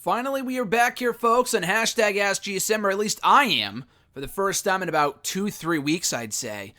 Finally, we are back here, folks, on hashtag AskGSM, or at least I am, for the first time in about 2-3 weeks, I'd say.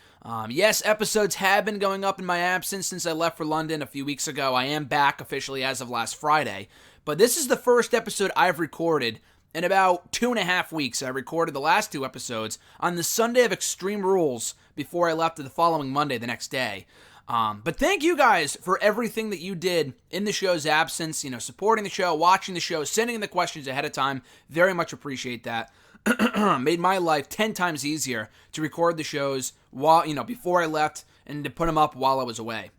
Yes, episodes have been going up in my absence since I left for London a few weeks ago. I am back officially as of last Friday, but this is the first episode I've recorded in about 2.5 weeks. I recorded the last 2 episodes on the Sunday of Extreme Rules before I left the following Monday, the next day. But thank you guys for everything that you did in the show's absence, supporting the show, watching the show, sending in the questions ahead of time. Very much appreciate that. Made my life 10 times easier to record the shows while, before I left and to put them up while I was away.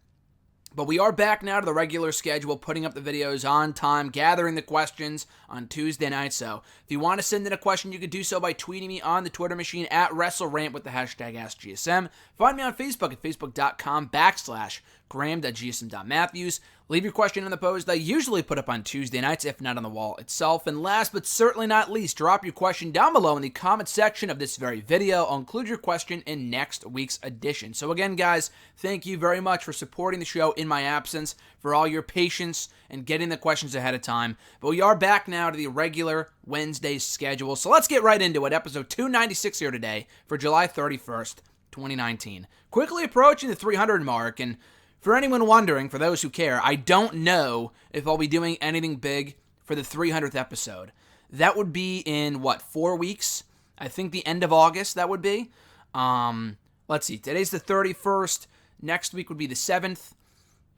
But we are back now to the regular schedule, putting up the videos on time, gathering the questions on Tuesday night. So if you want to send in a question, you can do so by tweeting me on the Twitter machine at WrestleRant with the hashtag AskGSM. Find me on Facebook at facebook.com/Graham.gsm.Matthews. Leave your question in the post I usually put up on Tuesday nights, if not on the wall itself. And last but certainly not least, drop your question down below in the comment section of this very video. I'll include your question in next week's edition. So again, guys, thank you very much for supporting the show in my absence, for all your patience and getting the questions ahead of time. But we are back now to the regular Wednesday schedule. So let's get right into it. Episode 296 here today for July 31st, 2019. Quickly approaching the 300 mark, and for anyone wondering, for those who care, I don't know if I'll be doing anything big for the 300th episode. That would be in, 4 weeks? I think the end of August, that would be. Let's see, today's the 31st. Next week would be the 7th,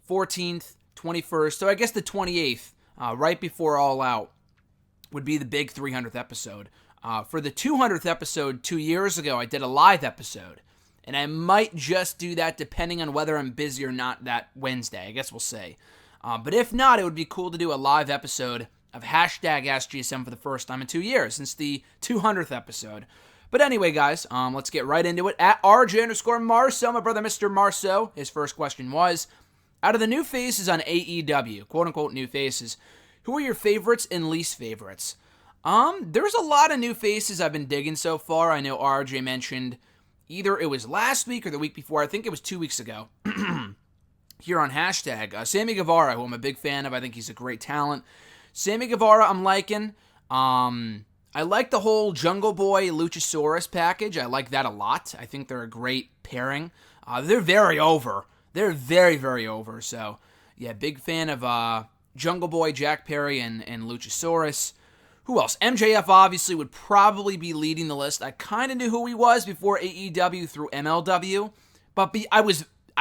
14th, 21st. So I guess the 28th, right before All Out, would be the big 300th episode. For the 200th episode 2 years ago, I did a live episode. And I might just do that depending on whether I'm busy or not that Wednesday. I guess we'll see. But if not, it would be cool to do a live episode of hashtag AskGSM for the first time in 2 years, since the 200th episode. But anyway, guys, let's get right into it. At RJ_Marceau, my brother Mr. Marceau, his first question was, out of the new faces on AEW, quote-unquote new faces, who are your favorites and least favorites? There's a lot of new faces I've been digging so far. I know RJ mentioned either it was last week or the week before. I think it was 2 weeks ago. Here on hashtag. Sammy Guevara, who I'm a big fan of. I think he's a great talent. Sammy Guevara, I'm liking. I like the whole Jungle Boy Luchasaurus package. I like that a lot. I think they're a great pairing. They're very over. They're very, very over. So, yeah, big fan of Jungle Boy, Jack Perry, and Luchasaurus. Who else? MJF obviously would probably be leading the list. I kind of knew who he was before AEW through MLW, but I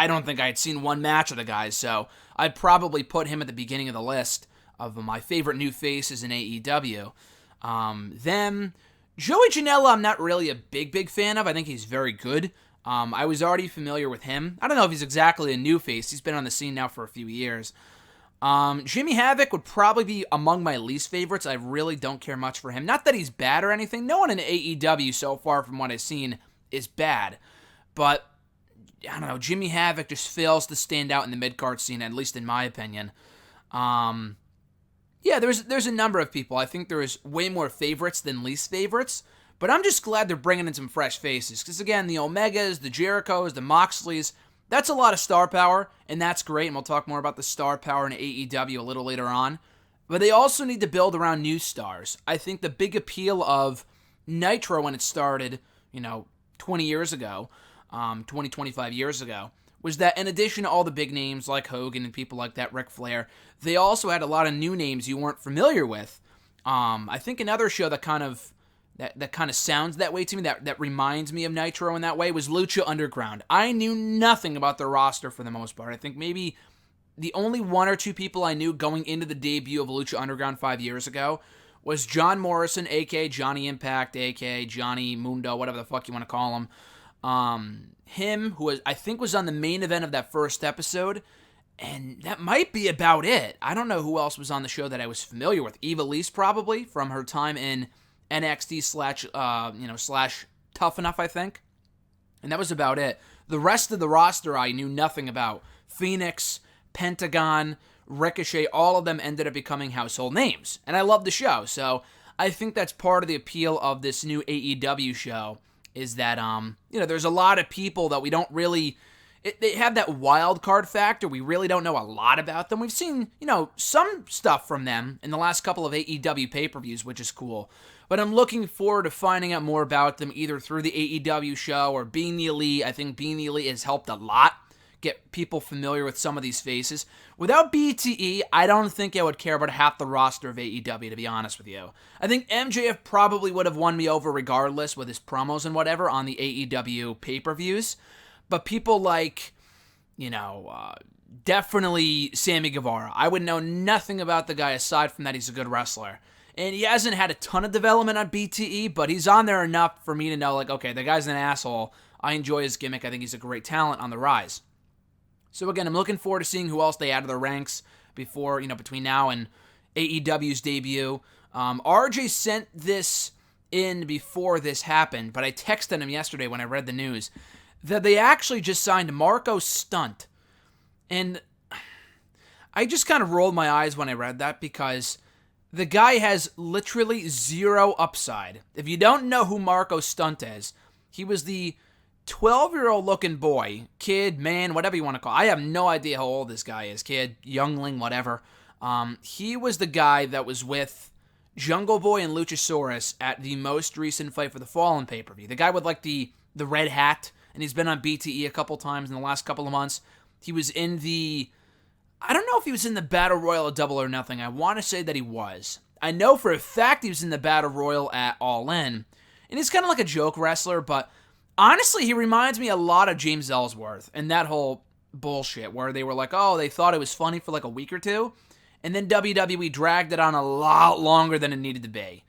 don't think I had seen one match of the guys, so I'd probably put him at the beginning of the list of my favorite new faces in AEW. Then Joey Janela, I'm not really a big fan of. I think he's very good. I was already familiar with him. I don't know if he's exactly a new face. He's been on the scene now for a few years. Jimmy Havoc would probably be among my least favorites. I really don't care much for him. Not that he's bad or anything. No one in AEW so far from what I've seen is bad. But, I don't know, Jimmy Havoc just fails to stand out in the mid-card scene, at least in my opinion. Yeah, there's a number of people. I think there is way more favorites than least favorites. But I'm just glad they're bringing in some fresh faces. Because, again, the Omegas, the Jerichos, the Moxleys, that's a lot of star power, and that's great, and we'll talk more about the star power in AEW a little later on. But they also need to build around new stars. I think the big appeal of Nitro when it started, 20 years ago, 25 years ago, was that in addition to all the big names like Hogan and people like that, Ric Flair, they also had a lot of new names you weren't familiar with. I think another show that kind of sounds that way to me, that reminds me of Nitro in that way, was Lucha Underground. I knew nothing about their roster for the most part. I think maybe the only one or two people I knew going into the debut of Lucha Underground 5 years ago was John Morrison, a.k.a. Johnny Impact, a.k.a. Johnny Mundo, whatever the fuck you want to call him. Him, who I think was on the main event of that first episode, and that might be about it. I don't know who else was on the show that I was familiar with. Eva Lise, probably, from her time in NXT slash Tough Enough, I think. And that was about it. The rest of the roster I knew nothing about. Phoenix, Pentagon, Ricochet, all of them ended up becoming household names. And I love the show. So I think that's part of the appeal of this new AEW show, is that, there's a lot of people that we don't really they have that wild card factor. We really don't know a lot about them. We've seen, some stuff from them in the last couple of AEW pay-per-views, which is cool. But I'm looking forward to finding out more about them either through the AEW show or Being the Elite. I think Being the Elite has helped a lot get people familiar with some of these faces. Without BTE, I don't think I would care about half the roster of AEW, to be honest with you. I think MJF probably would have won me over regardless with his promos and whatever on the AEW pay-per-views. But people like, definitely Sammy Guevara. I would know nothing about the guy aside from that he's a good wrestler. And he hasn't had a ton of development on BTE, but he's on there enough for me to know, okay, the guy's an asshole. I enjoy his gimmick. I think he's a great talent on the rise. So again, I'm looking forward to seeing who else they add to the ranks before, between now and AEW's debut. RJ sent this in before this happened, but I texted him yesterday when I read the news that they actually just signed Marco Stunt. And I just kind of rolled my eyes when I read that because the guy has literally zero upside. If you don't know who Marco Stunt is, he was the 12-year-old looking boy, kid, man, whatever you want to call it. I have no idea how old this guy is, kid, youngling, whatever. He was the guy that was with Jungle Boy and Luchasaurus at the most recent Fight for the Fallen pay-per-view. The guy with the red hat, and he's been on BTE a couple times in the last couple of months. He was in I don't know if he was in the Battle Royal at Double or Nothing. I want to say that he was. I know for a fact he was in the Battle Royal at All In. And he's kind of like a joke wrestler, but honestly, he reminds me a lot of James Ellsworth and that whole bullshit where they were they thought it was funny for a week or two, and then WWE dragged it on a lot longer than it needed to be.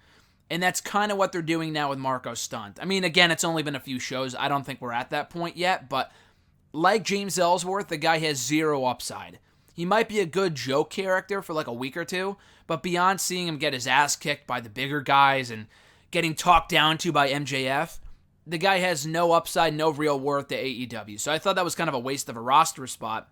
And that's kind of what they're doing now with Marco Stunt. I mean, again, it's only been a few shows. I don't think we're at that point yet, but like James Ellsworth, the guy has zero upside. He might be a good joke character for a week or two, but beyond seeing him get his ass kicked by the bigger guys and getting talked down to by MJF, the guy has no upside, no real worth to AEW. So I thought that was kind of a waste of a roster spot.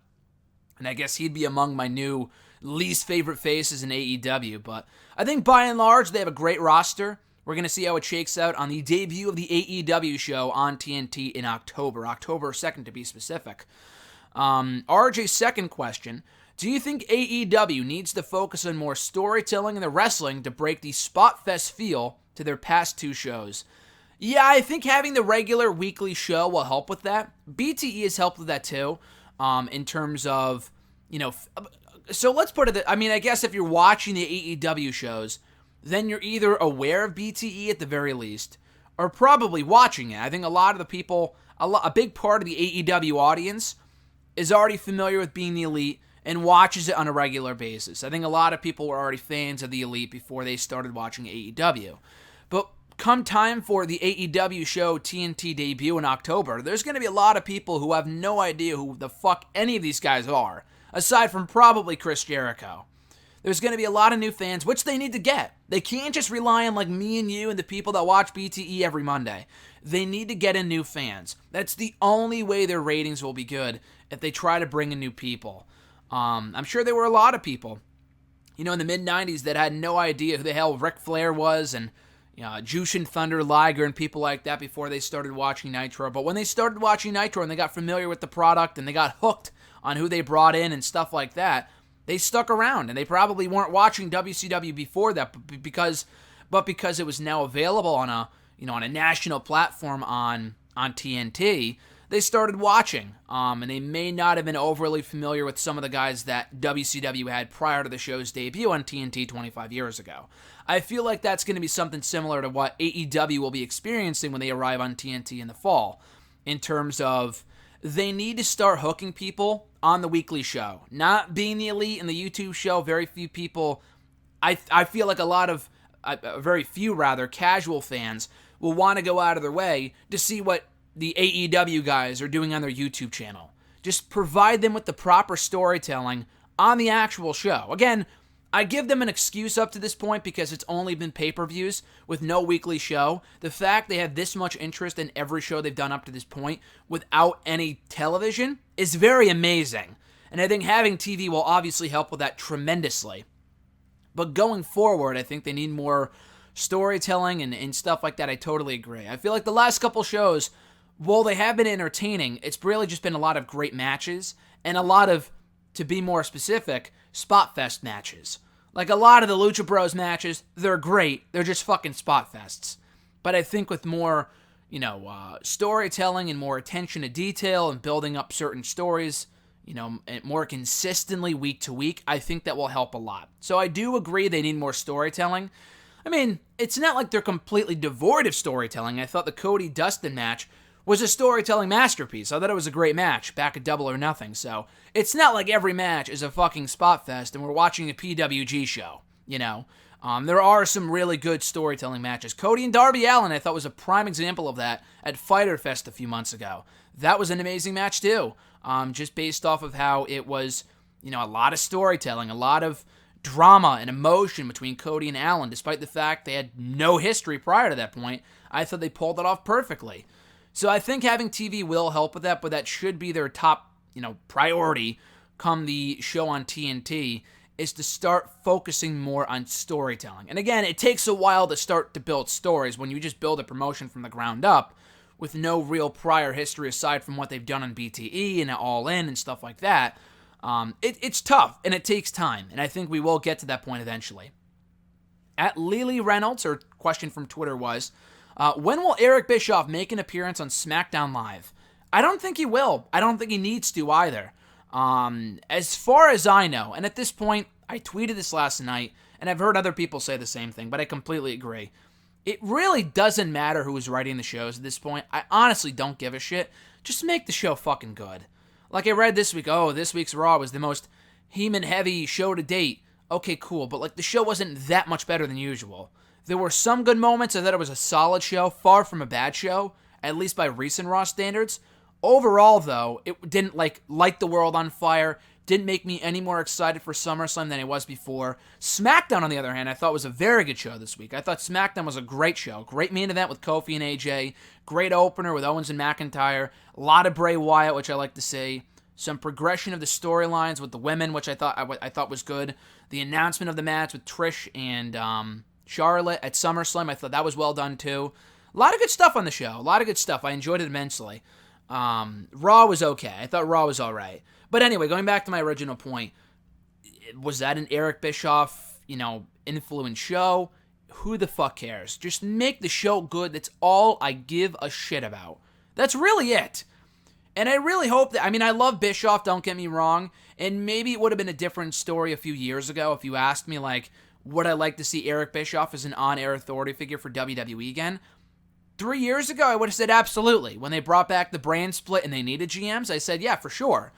And I guess he'd be among my new least favorite faces in AEW. But I think by and large, they have a great roster. We're going to see how it shakes out on the debut of the AEW show on TNT in October 2nd to be specific. RJ's second question, do you think AEW needs to focus on more storytelling in the wrestling to break the spot fest feel to their past two shows? Yeah, I think having the regular weekly show will help with that. BTE has helped with that too, in terms of, so let's put it, I guess if you're watching the AEW shows, then you're either aware of BTE at the very least, or probably watching it. I think a lot of the people, a big part of the AEW audience is already familiar with Being the Elite and watches it on a regular basis. I think a lot of people were already fans of the Elite before they started watching AEW. But come time for the AEW show TNT debut in October, there's going to be a lot of people who have no idea who the fuck any of these guys are, aside from probably Chris Jericho. There's going to be a lot of new fans, which they need to get. They can't just rely on me and you and the people that watch BTE every Monday. They need to get in new fans. That's the only way their ratings will be good, if they try to bring in new people. I'm sure there were a lot of people, in the mid-90s that had no idea who the hell Ric Flair was and Jushin Thunder Liger and people like that before they started watching Nitro. But when they started watching Nitro and they got familiar with the product and they got hooked on who they brought in and stuff like that, they stuck around, and they probably weren't watching WCW before that, because it was now available on a national platform on TNT, they started watching. And they may not have been overly familiar with some of the guys that WCW had prior to the show's debut on TNT 25 years ago. I feel like that's going to be something similar to what AEW will be experiencing when they arrive on TNT in the fall, in terms of they need to start hooking people on the weekly show. Not Being the Elite and the YouTube show, very few people, I feel like very few casual fans will want to go out of their way to see what the AEW guys are doing on their YouTube channel. Just provide them with the proper storytelling on the actual show. Again, I give them an excuse up to this point because it's only been pay-per-views with no weekly show. The fact they have this much interest in every show they've done up to this point without any television is very amazing. And I think having TV will obviously help with that tremendously. But going forward, I think they need more storytelling and stuff like that. I totally agree. I feel like the last couple shows while they have been entertaining, it's really just been a lot of great matches and a lot of, to be more specific, spot fest matches. Like a lot of the Lucha Bros matches, they're great. They're just fucking spot fests. But I think with more, storytelling and more attention to detail and building up certain stories, more consistently week to week, I think that will help a lot. So I do agree they need more storytelling. I mean, it's not like they're completely devoid of storytelling. I thought the Cody-Dustin match was a storytelling masterpiece. I thought it was a great match back at Double or Nothing. So it's not like every match is a fucking spot fest and we're watching a PWG show, There are some really good storytelling matches. Cody and Darby Allin, I thought, was a prime example of that at Fyter Fest a few months ago. That was an amazing match too, just based off of how it was, a lot of storytelling, a lot of drama and emotion between Cody and Allin, despite the fact they had no history prior to that point. I thought they pulled it off perfectly. So I think having TV will help with that, but that should be their top, priority come the show on TNT, is to start focusing more on storytelling. And again, it takes a while to start to build stories when you just build a promotion from the ground up with no real prior history aside from what they've done on BTE and All In and stuff like that. It's tough, and it takes time, and I think we will get to that point eventually. At Lily Reynolds, her question from Twitter was, when will Eric Bischoff make an appearance on SmackDown Live? I don't think he will. I don't think he needs to either. As far as I know, and at this point, I tweeted this last night, and I've heard other people say the same thing, but I completely agree. It really doesn't matter who is writing the shows at this point. I honestly don't give a shit. Just make the show fucking good. Like I read this week, this week's Raw was the most Heyman-heavy show to date. Okay, cool, but the show wasn't that much better than usual. There were some good moments. I thought it was a solid show, far from a bad show, at least by recent Raw standards. Overall, though, it didn't light the world on fire, didn't make me any more excited for SummerSlam than it was before. SmackDown, on the other hand, I thought was a very good show this week. I thought SmackDown was a great show. Great main event with Kofi and AJ. Great opener with Owens and McIntyre. A lot of Bray Wyatt, which I like to see. Some progression of the storylines with the women, which I thought was good. The announcement of the match with Trish and Charlotte at SummerSlam, I thought that was well done too. A lot of good stuff on the show. A lot of good stuff. I enjoyed it immensely. Raw was okay. I thought Raw was alright. But anyway, going back to my original point, was that an Eric Bischoff, influenced show? Who the fuck cares? Just make the show good. That's all I give a shit about. That's really it. And I really hope that, I love Bischoff, don't get me wrong, and maybe it would have been a different story a few years ago if you asked me, would I like to see Eric Bischoff as an on-air authority figure for WWE again? 3 years ago, I would have said absolutely. When they brought back the brand split and they needed GMs, I said, yeah, for sure.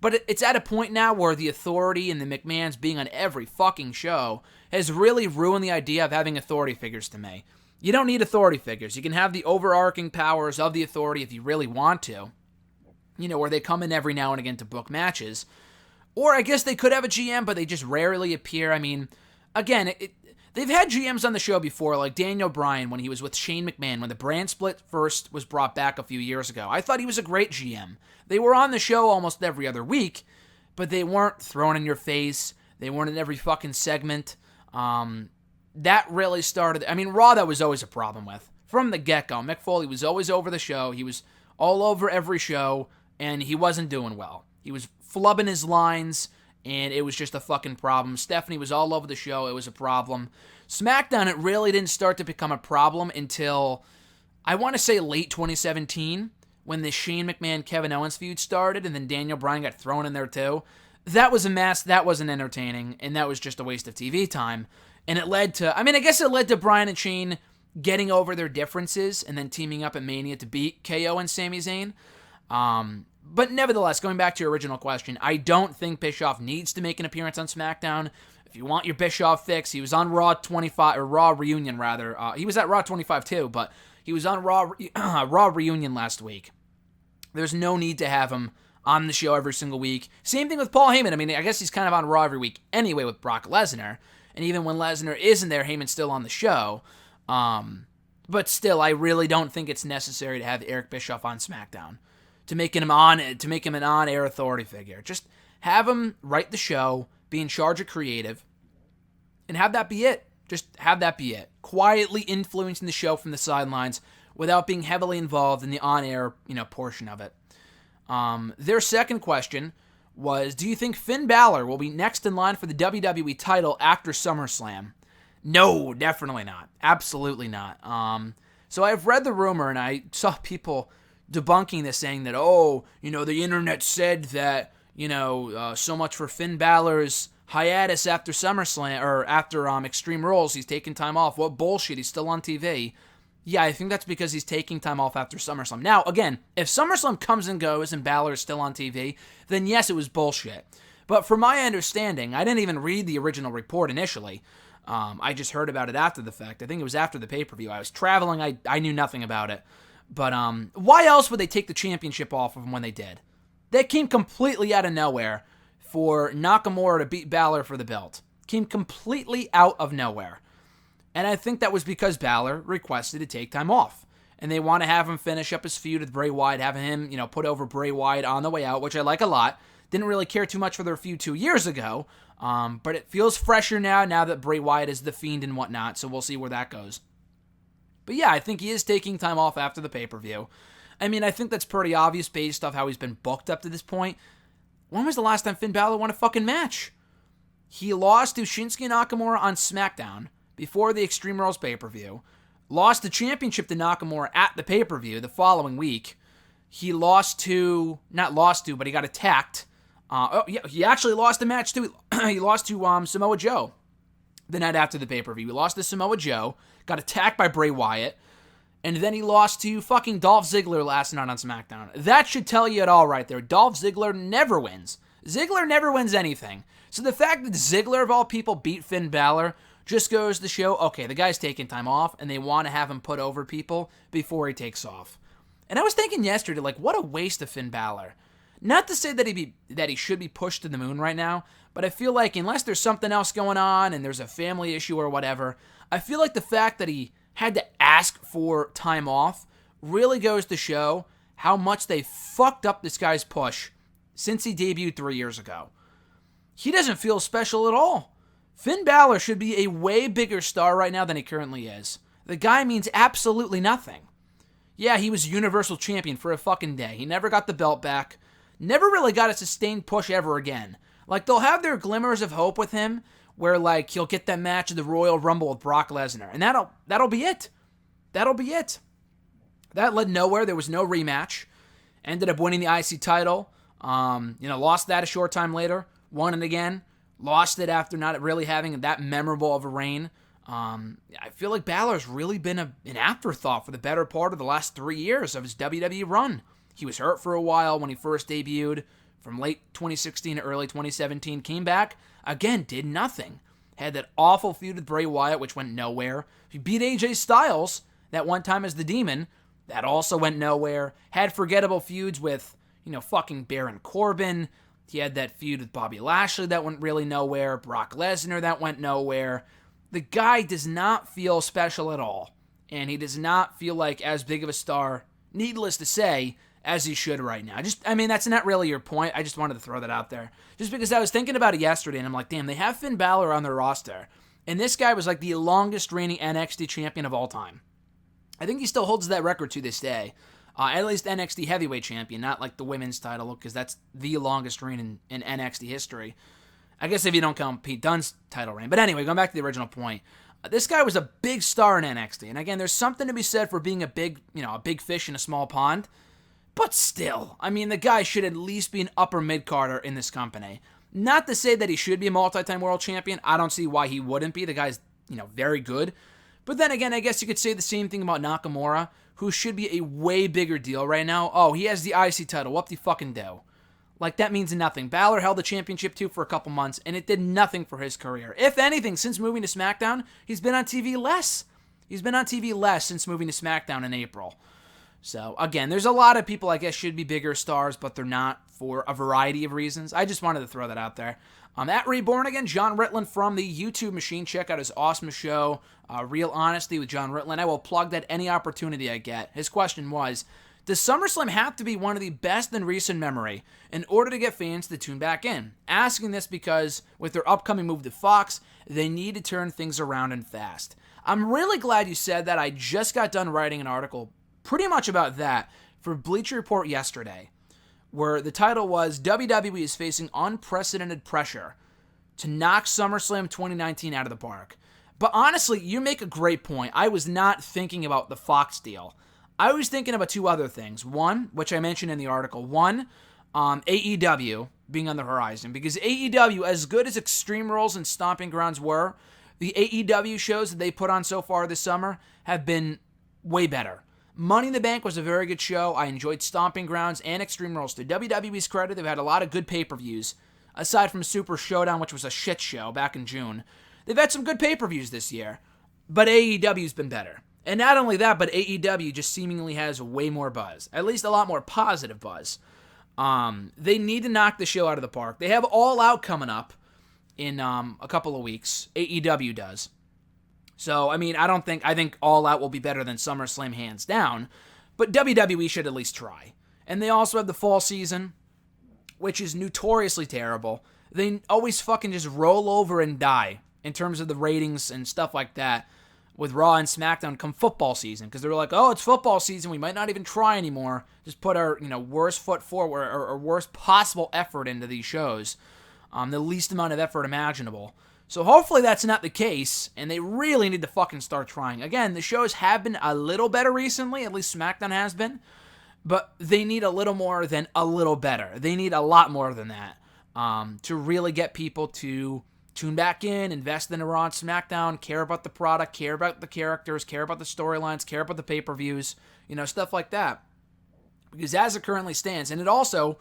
But it's at a point now where the authority and the McMahons being on every fucking show has really ruined the idea of having authority figures to me. You don't need authority figures. You can have the overarching powers of the authority if you really want to. Where they come in every now and again to book matches. Or I guess they could have a GM, but they just rarely appear. Again, they've had GMs on the show before, like Daniel Bryan when he was with Shane McMahon, when the brand split first was brought back a few years ago. I thought he was a great GM. They were on the show almost every other week, but they weren't thrown in your face. They weren't in every fucking segment. That really started... Raw, that was always a problem with. From the get-go, Mick Foley was always over the show. He was all over every show, and he wasn't doing well. He was flubbing his lines, and it was just a fucking problem. Stephanie was all over the show. It was a problem. SmackDown, it really didn't start to become a problem until, I want to say, late 2017, when the Shane McMahon-Kevin Owens feud started, and then Daniel Bryan got thrown in there too. That was a mess. That wasn't entertaining, and that was just a waste of TV time. And it led to, I guess it led to Bryan and Shane getting over their differences and then teaming up at Mania to beat KO and Sami Zayn. But nevertheless, going back to your original question, I don't think Bischoff needs to make an appearance on SmackDown. If you want your Bischoff fix, he was on Raw 25, or Raw Reunion rather. He was at Raw 25 too, but he was on Raw Reunion last week. There's no need to have him on the show every single week. Same thing with Paul Heyman. I guess he's kind of on Raw every week anyway with Brock Lesnar. And even when Lesnar isn't there, Heyman's still on the show. But still, I really don't think it's necessary to have Eric Bischoff on SmackDown to make him an on-air authority figure. Just have him write the show, be in charge of creative, and have that be it. Just have that be it. Quietly influencing the show from the sidelines without being heavily involved in the on-air, portion of it. Their second question was, do you think Finn Balor will be next in line for the WWE title after SummerSlam? No, definitely not. Absolutely not. So I've read the rumor, and I saw people debunking this, saying that, the internet said that, so much for Finn Balor's hiatus after SummerSlam, or after Extreme Rules, he's taking time off. What bullshit, he's still on TV. Yeah, I think that's because he's taking time off after SummerSlam. Now, again, if SummerSlam comes and goes and Balor is still on TV, then yes, it was bullshit. But from my understanding, I didn't even read the original report initially. I just heard about it after the fact. I think it was after the pay-per-view. I was traveling. I knew nothing about it. But why else would they take the championship off of him when they did? That came completely out of nowhere for Nakamura to beat Balor for the belt. Came completely out of nowhere. And I think that was because Balor requested to take time off. And they want to have him finish up his feud with Bray Wyatt, having him, put over Bray Wyatt on the way out, which I like a lot. Didn't really care too much for their feud 2 years ago. But it feels fresher now that Bray Wyatt is the Fiend and whatnot. So we'll see where that goes. But yeah, I think he is taking time off after the pay-per-view. I mean, I think that's pretty obvious based off how he's been booked up to this point. When was the last time Finn Balor won a fucking match? He lost to Shinsuke Nakamura on SmackDown before the Extreme Rules pay-per-view. Lost the championship to Nakamura at the pay-per-view the following week. He not lost to, but he got attacked. He actually lost the match too. He lost to Samoa Joe the night after the pay-per-view. He lost to Samoa Joe, got attacked by Bray Wyatt, and then he lost to fucking Dolph Ziggler last night on SmackDown. That should tell you it all right there. Dolph Ziggler never wins. Ziggler never wins anything. So the fact that Ziggler, of all people, beat Finn Balor just goes to show, okay, the guy's taking time off, and they want to have him put over people before he takes off. And I was thinking yesterday, what a waste of Finn Balor. Not to say that he should be pushed to the moon right now, but I feel like unless there's something else going on and there's a family issue or whatever, I feel like the fact that he had to ask for time off really goes to show how much they fucked up this guy's push since he debuted 3 years ago. He doesn't feel special at all. Finn Balor should be a way bigger star right now than he currently is. The guy means absolutely nothing. Yeah, he was Universal Champion for a fucking day. He never got the belt back. Never really got a sustained push ever again. They'll have their glimmers of hope with him, where, he'll get that match of the Royal Rumble with Brock Lesnar. And that'll be it. That'll be it. That led nowhere. There was no rematch. Ended up winning the IC title. Lost that a short time later. Won it again. Lost it after not really having that memorable of a reign. I feel like Balor's really been an afterthought for the better part of the last 3 years of his WWE run. He was hurt for a while when he first debuted. From late 2016 to early 2017, came back, again, did nothing. Had that awful feud with Bray Wyatt, which went nowhere. He beat AJ Styles that one time as the Demon. That also went nowhere. Had forgettable feuds with, fucking Baron Corbin. He had that feud with Bobby Lashley that went really nowhere. Brock Lesnar that went nowhere. The guy does not feel special at all. And he does not feel like as big of a star, needless to say, as he should right now. That's not really your point. I just wanted to throw that out there. Just because I was thinking about it yesterday, and I'm like, damn, they have Finn Balor on their roster. And this guy was the longest reigning NXT champion of all time. I think he still holds that record to this day. At least NXT heavyweight champion, not the women's title, because that's the longest reign in NXT history. I guess if you don't count Pete Dunne's title reign. But anyway, going back to the original point. This guy was a big star in NXT. And again, there's something to be said for being a big fish in a small pond. But still, the guy should at least be an upper mid-carder in this company. Not to say that he should be a multi-time world champion. I don't see why he wouldn't be. The guy's, very good. But then again, I guess you could say the same thing about Nakamura, who should be a way bigger deal right now. Oh, he has the IC title. What the fucking do? That means nothing. Balor held the championship too for a couple months, and it did nothing for his career. If anything, since moving to SmackDown, he's been on TV less. He's been on TV less since moving to SmackDown in April. So, again, there's a lot of people I guess should be bigger stars, but they're not for a variety of reasons. I just wanted to throw that out there. At Reborn again, John Ritland from the YouTube machine. Check out his awesome show, Real Honesty with John Ritland. I will plug that any opportunity I get. His question was, does SummerSlam have to be one of the best in recent memory in order to get fans to tune back in? Asking this because with their upcoming move to Fox, they need to turn things around and fast. I'm really glad you said that. I just got done writing an article pretty much about that for Bleacher Report yesterday, where the title was WWE is facing unprecedented pressure to knock SummerSlam 2019 out of the park. But honestly, you make a great point. I was not thinking about the Fox deal. I was thinking about two other things. One, which I mentioned in the article. One, AEW being on the horizon. Because AEW, as good as Extreme Rules and Stomping Grounds were, the AEW shows that they put on so far this summer have been way better. Money in the Bank was a very good show. I enjoyed Stomping Grounds and Extreme Rules. To WWE's credit, they've had a lot of good pay-per-views. Aside from Super Showdown, which was a shit show back in June. They've had some good pay-per-views this year. But AEW's been better. And not only that, but AEW just seemingly has way more buzz. At least a lot more positive buzz. They need to knock the show out of the park. They have All Out coming up in a couple of weeks. AEW does. So, I mean, I think All Out will be better than SummerSlam hands down. But WWE should at least try. And they also have the fall season, which is notoriously terrible. They always fucking just roll over and die in terms of the ratings and stuff like that with Raw and SmackDown come football season, because they're like, oh, it's football season, we might not even try anymore. Just put our worst foot forward or worst possible effort into these shows, the least amount of effort imaginable. So hopefully that's not the case, and they really need to fucking start trying. Again, the shows have been a little better recently, at least SmackDown has been, but they need a little more than a little better. They need a lot more than that to really get people to tune back in, invest in Raw and SmackDown, care about the product, care about the characters, care about the storylines, care about the pay-per-views, stuff like that. Because as it currently stands, and it also,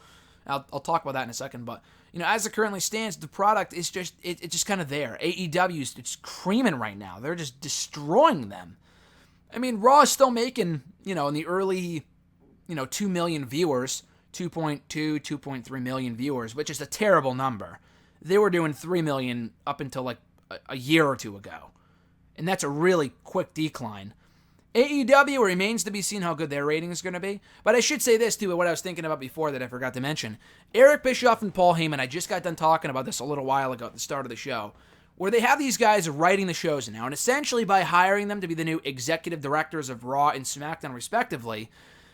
I'll talk about that in a second, but, as it currently stands, the product is just, it's just kind of there. AEW's it's creaming right now. They're just destroying them. I mean, Raw is still making, in the early, 2 million viewers, 2.2, 2.3 million viewers, which is a terrible number. They were doing 3 million up until like a year or two ago. And that's a really quick decline. AEW remains to be seen how good their rating is going to be. But I should say this too, what I was thinking about before that I forgot to mention. Eric Bischoff and Paul Heyman, I just got done talking about this a little while ago at the start of the show, where they have these guys writing the shows now. And essentially by hiring them to be the new executive directors of Raw and SmackDown respectively,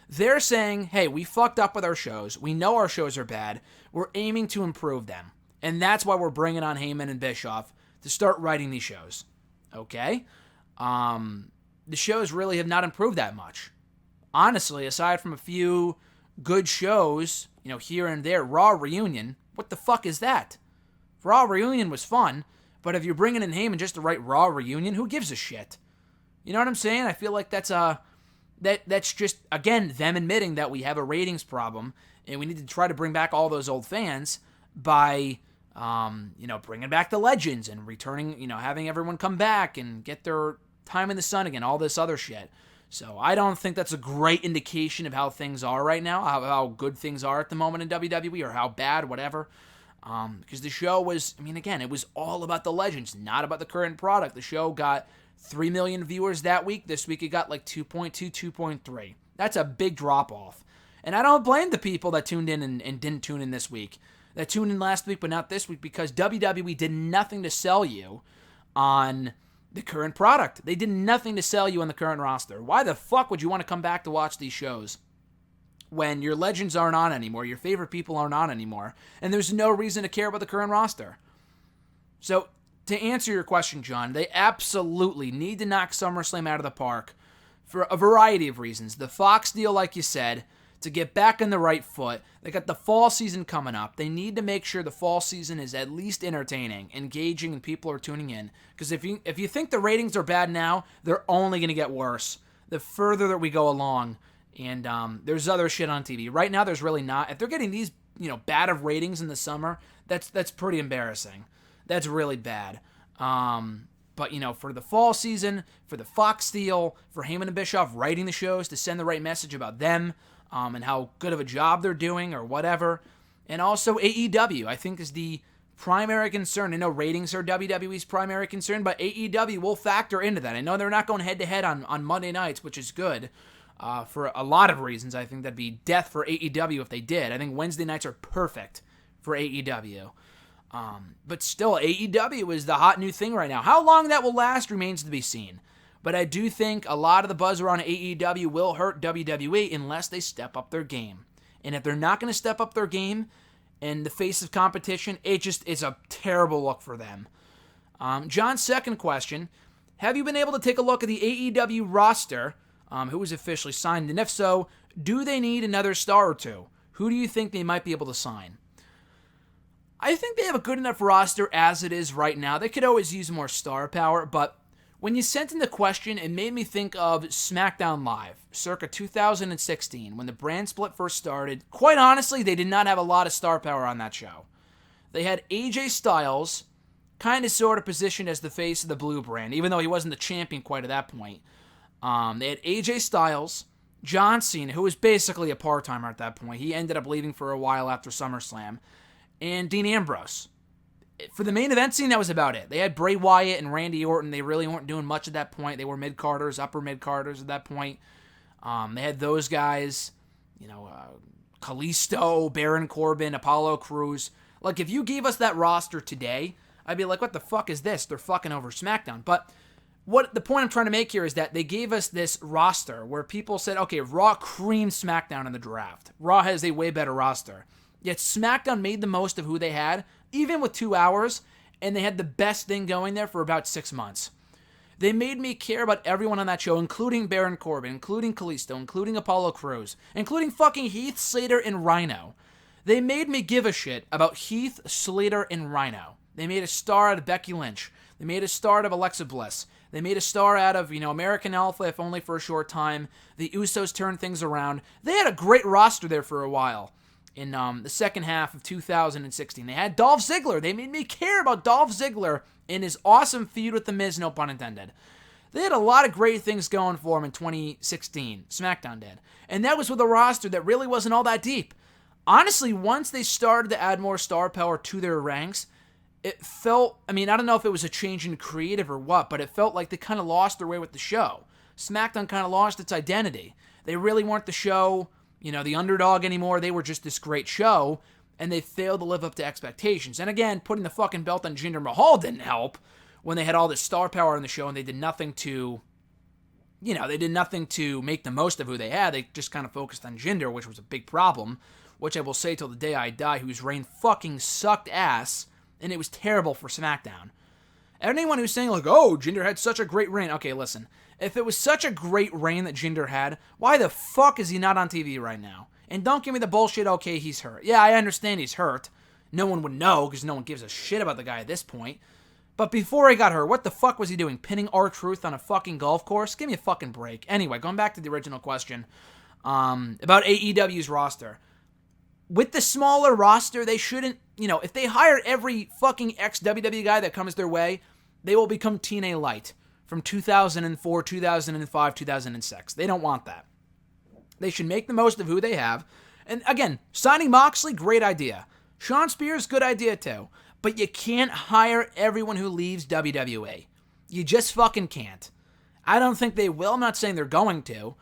they're saying, hey, we fucked up with our shows. We know our shows are bad. We're aiming to improve them. And that's why we're bringing on Heyman and Bischoff to start writing these shows. Okay? The shows really have not improved that much. Honestly, aside from a few good shows, here and there, Raw Reunion, what the fuck is that? Raw Reunion was fun, but if you're bringing in Heyman just to write Raw Reunion, who gives a shit? You know what I'm saying? I feel like that's just, again, them admitting that we have a ratings problem, and we need to try to bring back all those old fans by, bringing back the legends and returning, having everyone come back and get their time in the sun again, all this other shit. So I don't think that's a great indication of how things are right now, how good things are at the moment in WWE, or how bad, whatever. Because the show was, again, it was all about the legends, not about the current product. The show got 3 million viewers that week. This week it got like 2.2, 2.3. That's a big drop-off. And I don't blame the people that tuned in and didn't tune in this week. That tuned in last week but not this week, because WWE did nothing to sell you on the current product. They did nothing to sell you on the current roster. Why the fuck would you want to come back to watch these shows when your legends aren't on anymore, your favorite people aren't on anymore, and there's no reason to care about the current roster? So, to answer your question, John, they absolutely need to knock SummerSlam out of the park for a variety of reasons. The Fox deal, like you said, to get back on the right foot. They got the fall season coming up. They need to make sure the fall season is at least entertaining, engaging, and people are tuning in. Because if you think the ratings are bad now, they're only going to get worse the further that we go along. And there's other shit on TV. Right now, there's really not. If they're getting these, bad of ratings in the summer, that's pretty embarrassing. That's really bad. But, for the fall season, for the Fox deal, for Heyman and Bischoff writing the shows to send the right message about them, and how good of a job they're doing or whatever. And also AEW, I think, is the primary concern. I know ratings are WWE's primary concern, but AEW will factor into that. I know they're not going head-to-head on Monday nights, which is good for a lot of reasons. I think that'd be death for AEW if they did. I think Wednesday nights are perfect for AEW. But still, AEW is the hot new thing right now. How long that will last remains to be seen. But I do think a lot of the buzz around AEW will hurt WWE unless they step up their game. And if they're not going to step up their game in the face of competition, it just is a terrible look for them. John's second question, have you been able to take a look at the AEW roster, who was officially signed? And if so, do they need another star or two? Who do you think they might be able to sign? I think they have a good enough roster as it is right now. They could always use more star power, but when you sent in the question, it made me think of SmackDown Live, circa 2016, when the brand split first started. Quite honestly, they did not have a lot of star power on that show. They had AJ Styles, kind of sort of positioned as the face of the blue brand, even though he wasn't the champion quite at that point. They had AJ Styles, John Cena, who was basically a part-timer at that point. He ended up leaving for a while after SummerSlam, and Dean Ambrose. For the main event scene, that was about it. They had Bray Wyatt and Randy Orton. They really weren't doing much at that point. They were mid-carders, upper mid-carders at that point. They had those guys, Kalisto, Baron Corbin, Apollo Crews. Like, if you gave us that roster today, I'd be like, what the fuck is this? They're fucking over SmackDown. But what the point I'm trying to make here is that they gave us this roster where people said, okay, Raw creamed SmackDown in the draft. Raw has a way better roster. Yet SmackDown made the most of who they had, even with 2 hours, and they had the best thing going there for about 6 months. They made me care about everyone on that show, including Baron Corbin, including Kalisto, including Apollo Crews, including fucking Heath Slater and Rhino. They made me give a shit about Heath Slater and Rhino. They made a star out of Becky Lynch. They made a star out of Alexa Bliss. They made a star out of, American Alpha, if only for a short time. The Usos turned things around. They had a great roster there for a while. In the second half of 2016. They had Dolph Ziggler. They made me care about Dolph Ziggler in his awesome feud with The Miz, no pun intended. They had a lot of great things going for them in 2016. SmackDown did. And that was with a roster that really wasn't all that deep. Honestly, once they started to add more star power to their ranks, it felt, I don't know if it was a change in creative or what, but it felt like they kind of lost their way with the show. SmackDown kind of lost its identity. They really weren't the show, the underdog anymore. They were just this great show, and they failed to live up to expectations. And again, putting the fucking belt on Jinder Mahal didn't help when they had all this star power in the show, and they did nothing to, make the most of who they had. They just kind of focused on Jinder, which was a big problem, which I will say till the day I die, whose reign fucking sucked ass, and it was terrible for SmackDown. Anyone who's saying, Jinder had such a great reign. Okay, listen. If it was such a great reign that Jinder had, why the fuck is he not on TV right now? And don't give me the bullshit, okay, he's hurt. Yeah, I understand he's hurt. No one would know, because no one gives a shit about the guy at this point. But before he got hurt, what the fuck was he doing? Pinning R-Truth on a fucking golf course? Give me a fucking break. Anyway, going back to the original question about AEW's roster. With the smaller roster, they shouldn't, if they hire every fucking ex-WWE guy that comes their way, they will become TNA Light from 2004, 2005, 2006. They don't want that. They should make the most of who they have. And again, signing Moxley, great idea. Shawn Spears, good idea too. But you can't hire everyone who leaves WWE. You just fucking can't. I don't think they will. I'm not saying they're going to.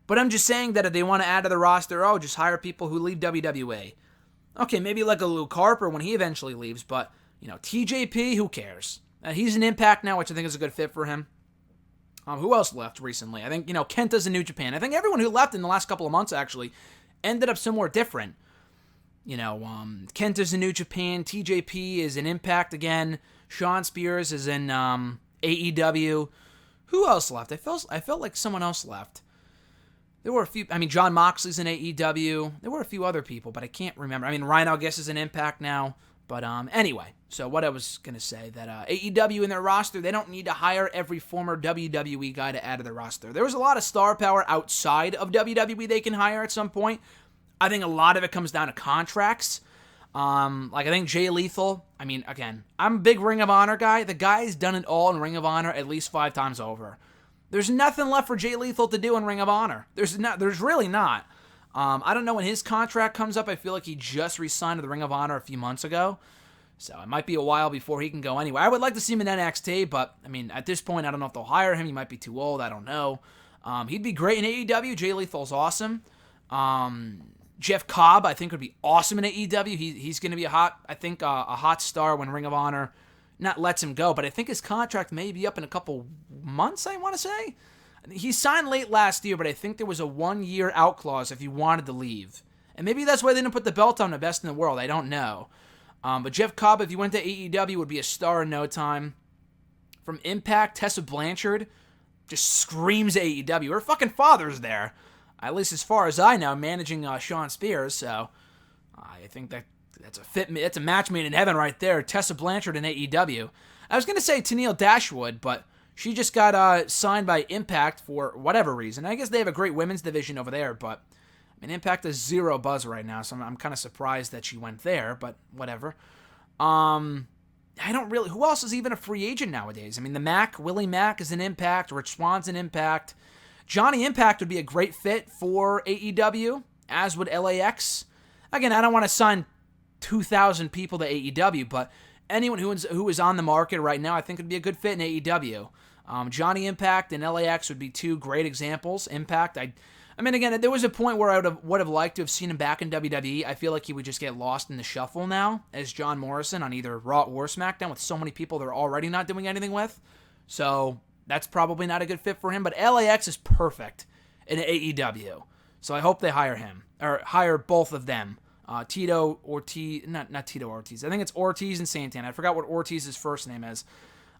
But I'm just saying that if they want to add to the roster, just hire people who leave WWE. Okay, maybe like a Luke Harper when he eventually leaves, but, TJP, who cares? He's an Impact now, which I think is a good fit for him. Who else left recently? I think, Kenta's in New Japan. I think everyone who left in the last couple of months, actually, ended up somewhere different. Kenta's in New Japan. TJP is in Impact again. Shawn Spears is in AEW. Who else left? I felt like someone else left. There were a few. John Moxley's in AEW. There were a few other people, but I can't remember. Rhino, I guess, is in Impact now. But anyway, so what I was going to say, that AEW in their roster, they don't need to hire every former WWE guy to add to their roster. There was a lot of star power outside of WWE they can hire at some point. I think a lot of it comes down to contracts. I think Jay Lethal, again, I'm a big Ring of Honor guy. The guy's done it all in Ring of Honor at least 5 times over. There's nothing left for Jay Lethal to do in Ring of Honor. There's really not. I don't know when his contract comes up. I feel like he just re-signed to the Ring of Honor a few months ago. So it might be a while before he can go anywhere. I would like to see him in NXT, but, at this point, I don't know if they'll hire him. He might be too old. I don't know. He'd be great in AEW. Jay Lethal's awesome. Jeff Cobb, I think, would be awesome in AEW. He's going to be a hot star when Ring of Honor not lets him go, but I think his contract may be up in a couple months, I want to say. He signed late last year, but I think there was a 1-year out clause if he wanted to leave. And maybe that's why they didn't put the belt on the best in the world. I don't know. But Jeff Cobb, if he went to AEW, would be a star in no time. From Impact, Tessa Blanchard just screams AEW. Her fucking father's there. At least as far as I know, managing Sean Spears. So I think that's a match made in heaven right there. Tessa Blanchard in AEW. I was going to say Tennille Dashwood, but she just got signed by Impact for whatever reason. I guess they have a great women's division over there, but I mean, Impact has zero buzz right now, so I'm kind of surprised that she went there, but whatever. I don't really... Who else is even a free agent nowadays? I mean, Willie Mack is an Impact. Rich Swann's an Impact. Johnny Impact would be a great fit for AEW, as would LAX. Again, I don't want to sign 2,000 people to AEW, but anyone who is on the market right now, I think would be a good fit in AEW. Johnny Impact and LAX would be two great examples. Impact, I mean, again, there was a point where I would have liked to have seen him back in WWE. I feel like he would just get lost in the shuffle now as John Morrison on either Raw or SmackDown with so many people they're already not doing anything with. So that's probably not a good fit for him. But LAX is perfect in AEW. So I hope they hire him, or hire both of them. Tito Ortiz, not Tito Ortiz. I think it's Ortiz and Santana. I forgot what Ortiz's first name is.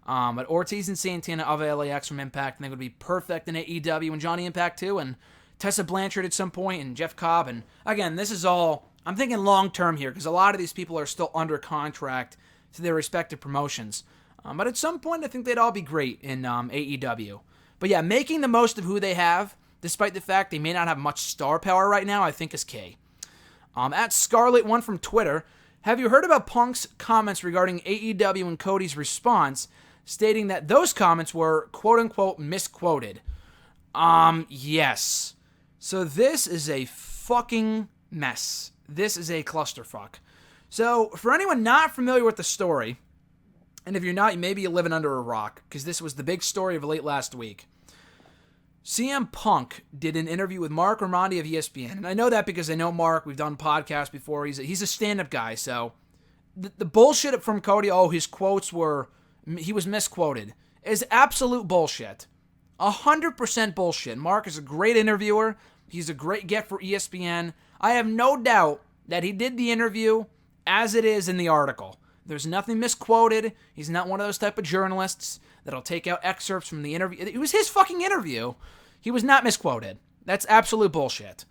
But Ortiz and Santana of LAX from Impact, I think would be perfect in AEW and Johnny Impact too, and Tessa Blanchard at some point, and Jeff Cobb. And again, this is all, I'm thinking long term here, because a lot of these people are still under contract to their respective promotions. But at some point, I think they'd all be great in AEW. But yeah, making the most of who they have, despite the fact they may not have much star power right now, I think is key. At Scarlet1 from Twitter, have you heard about Punk's comments regarding AEW and Cody's response, stating that those comments were quote-unquote misquoted? Yes. So this is a fucking mess. This is a clusterfuck. So for anyone not familiar with the story, and if you're not, maybe you're living under a rock, because this was the big story of late last week. CM Punk did an interview with Mark Ramondi of ESPN, and I know that because I know Mark. We've done podcasts before. He's a stand-up guy, so the bullshit from Cody, his quotes he was misquoted, is absolute bullshit. 100% bullshit. Mark is a great interviewer. He's a great get for ESPN. I have no doubt that he did the interview as it is in the article. There's nothing misquoted. He's not one of those type of journalists that'll take out excerpts from the interview. It was his fucking interview. He was not misquoted. That's absolute bullshit.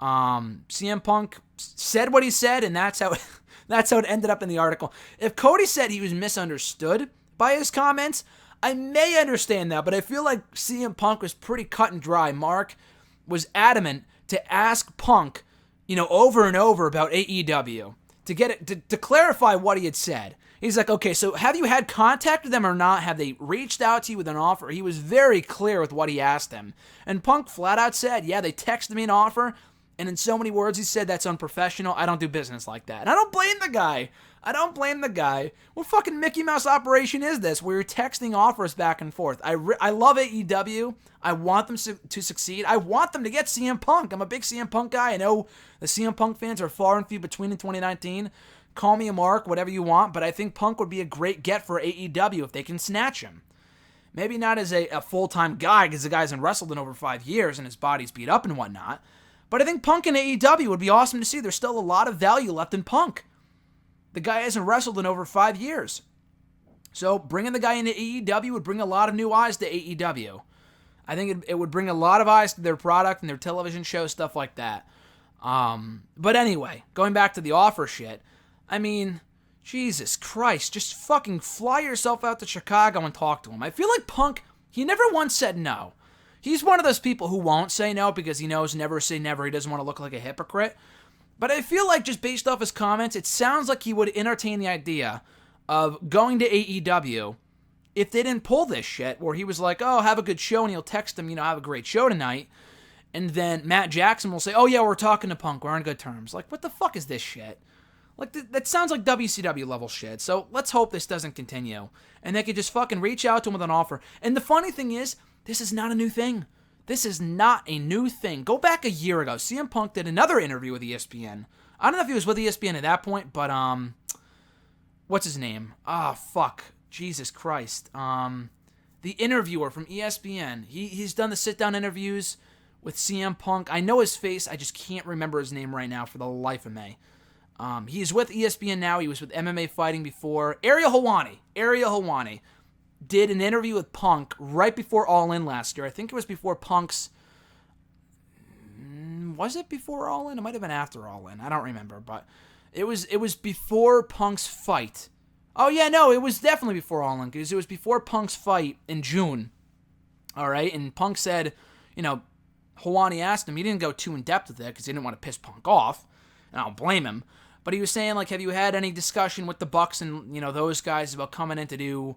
CM Punk said what he said, and that's how it ended up in the article. If Cody said he was misunderstood by his comments, I may understand that, but I feel like CM Punk was pretty cut and dry. Mark was adamant to ask Punk, over and over about AEW to clarify what he had said. He's like, okay, so have you had contact with them or not? Have they reached out to you with an offer? He was very clear with what he asked him. And Punk flat out said, yeah, they texted me an offer. And in so many words, he said, that's unprofessional. I don't do business like that. And I don't blame the guy. What fucking Mickey Mouse operation is this where you're texting offers back and forth? I love AEW. I want them to succeed. I want them to get CM Punk. I'm a big CM Punk guy. I know the CM Punk fans are far and few between in 2019. Call me a mark, whatever you want, but I think Punk would be a great get for AEW if they can snatch him. Maybe not as a full-time guy, because the guy hasn't wrestled in over 5 years and his body's beat up and whatnot. But I think Punk in AEW would be awesome to see. There's still a lot of value left in Punk. The guy hasn't wrestled in over 5 years. So bringing the guy into AEW would bring a lot of new eyes to AEW. I think it would bring a lot of eyes to their product and their television show, stuff like that. But anyway, going back to the offer shit, I mean, Jesus Christ, just fucking fly yourself out to Chicago and talk to him. I feel like Punk, he never once said no. He's one of those people who won't say no because he knows never say never. He doesn't want to look like a hypocrite. But I feel like just based off his comments, it sounds like he would entertain the idea of going to AEW if they didn't pull this shit, where he was like, oh, have a good show, and he'll text him, have a great show tonight. And then Matt Jackson will say, oh yeah, we're talking to Punk, we're on good terms. Like, what the fuck is this shit? Like, that sounds like WCW level shit. So let's hope this doesn't continue. And they could just fucking reach out to him with an offer. And the funny thing is, this is not a new thing. This is not a new thing. Go back a year ago. CM Punk did another interview with ESPN. I don't know if he was with ESPN at that point, but, what's his name? Fuck. Jesus Christ. The interviewer from ESPN. He's done the sit-down interviews with CM Punk. I know his face. I just can't remember his name right now for the life of me. He's with ESPN now. He was with MMA Fighting before. Ariel Helwani did an interview with Punk right before All In last year. I think it was before Punk's... Was it before All In? It might have been after All In. I don't remember, but it was before Punk's fight. Oh, yeah, no, it was definitely before All In, because it was before Punk's fight in June. All right, and Punk said, Helwani asked him, he didn't go too in-depth with it, because he didn't want to piss Punk off, and I don't blame him, but he was saying, have you had any discussion with the Bucks and, those guys about coming in to do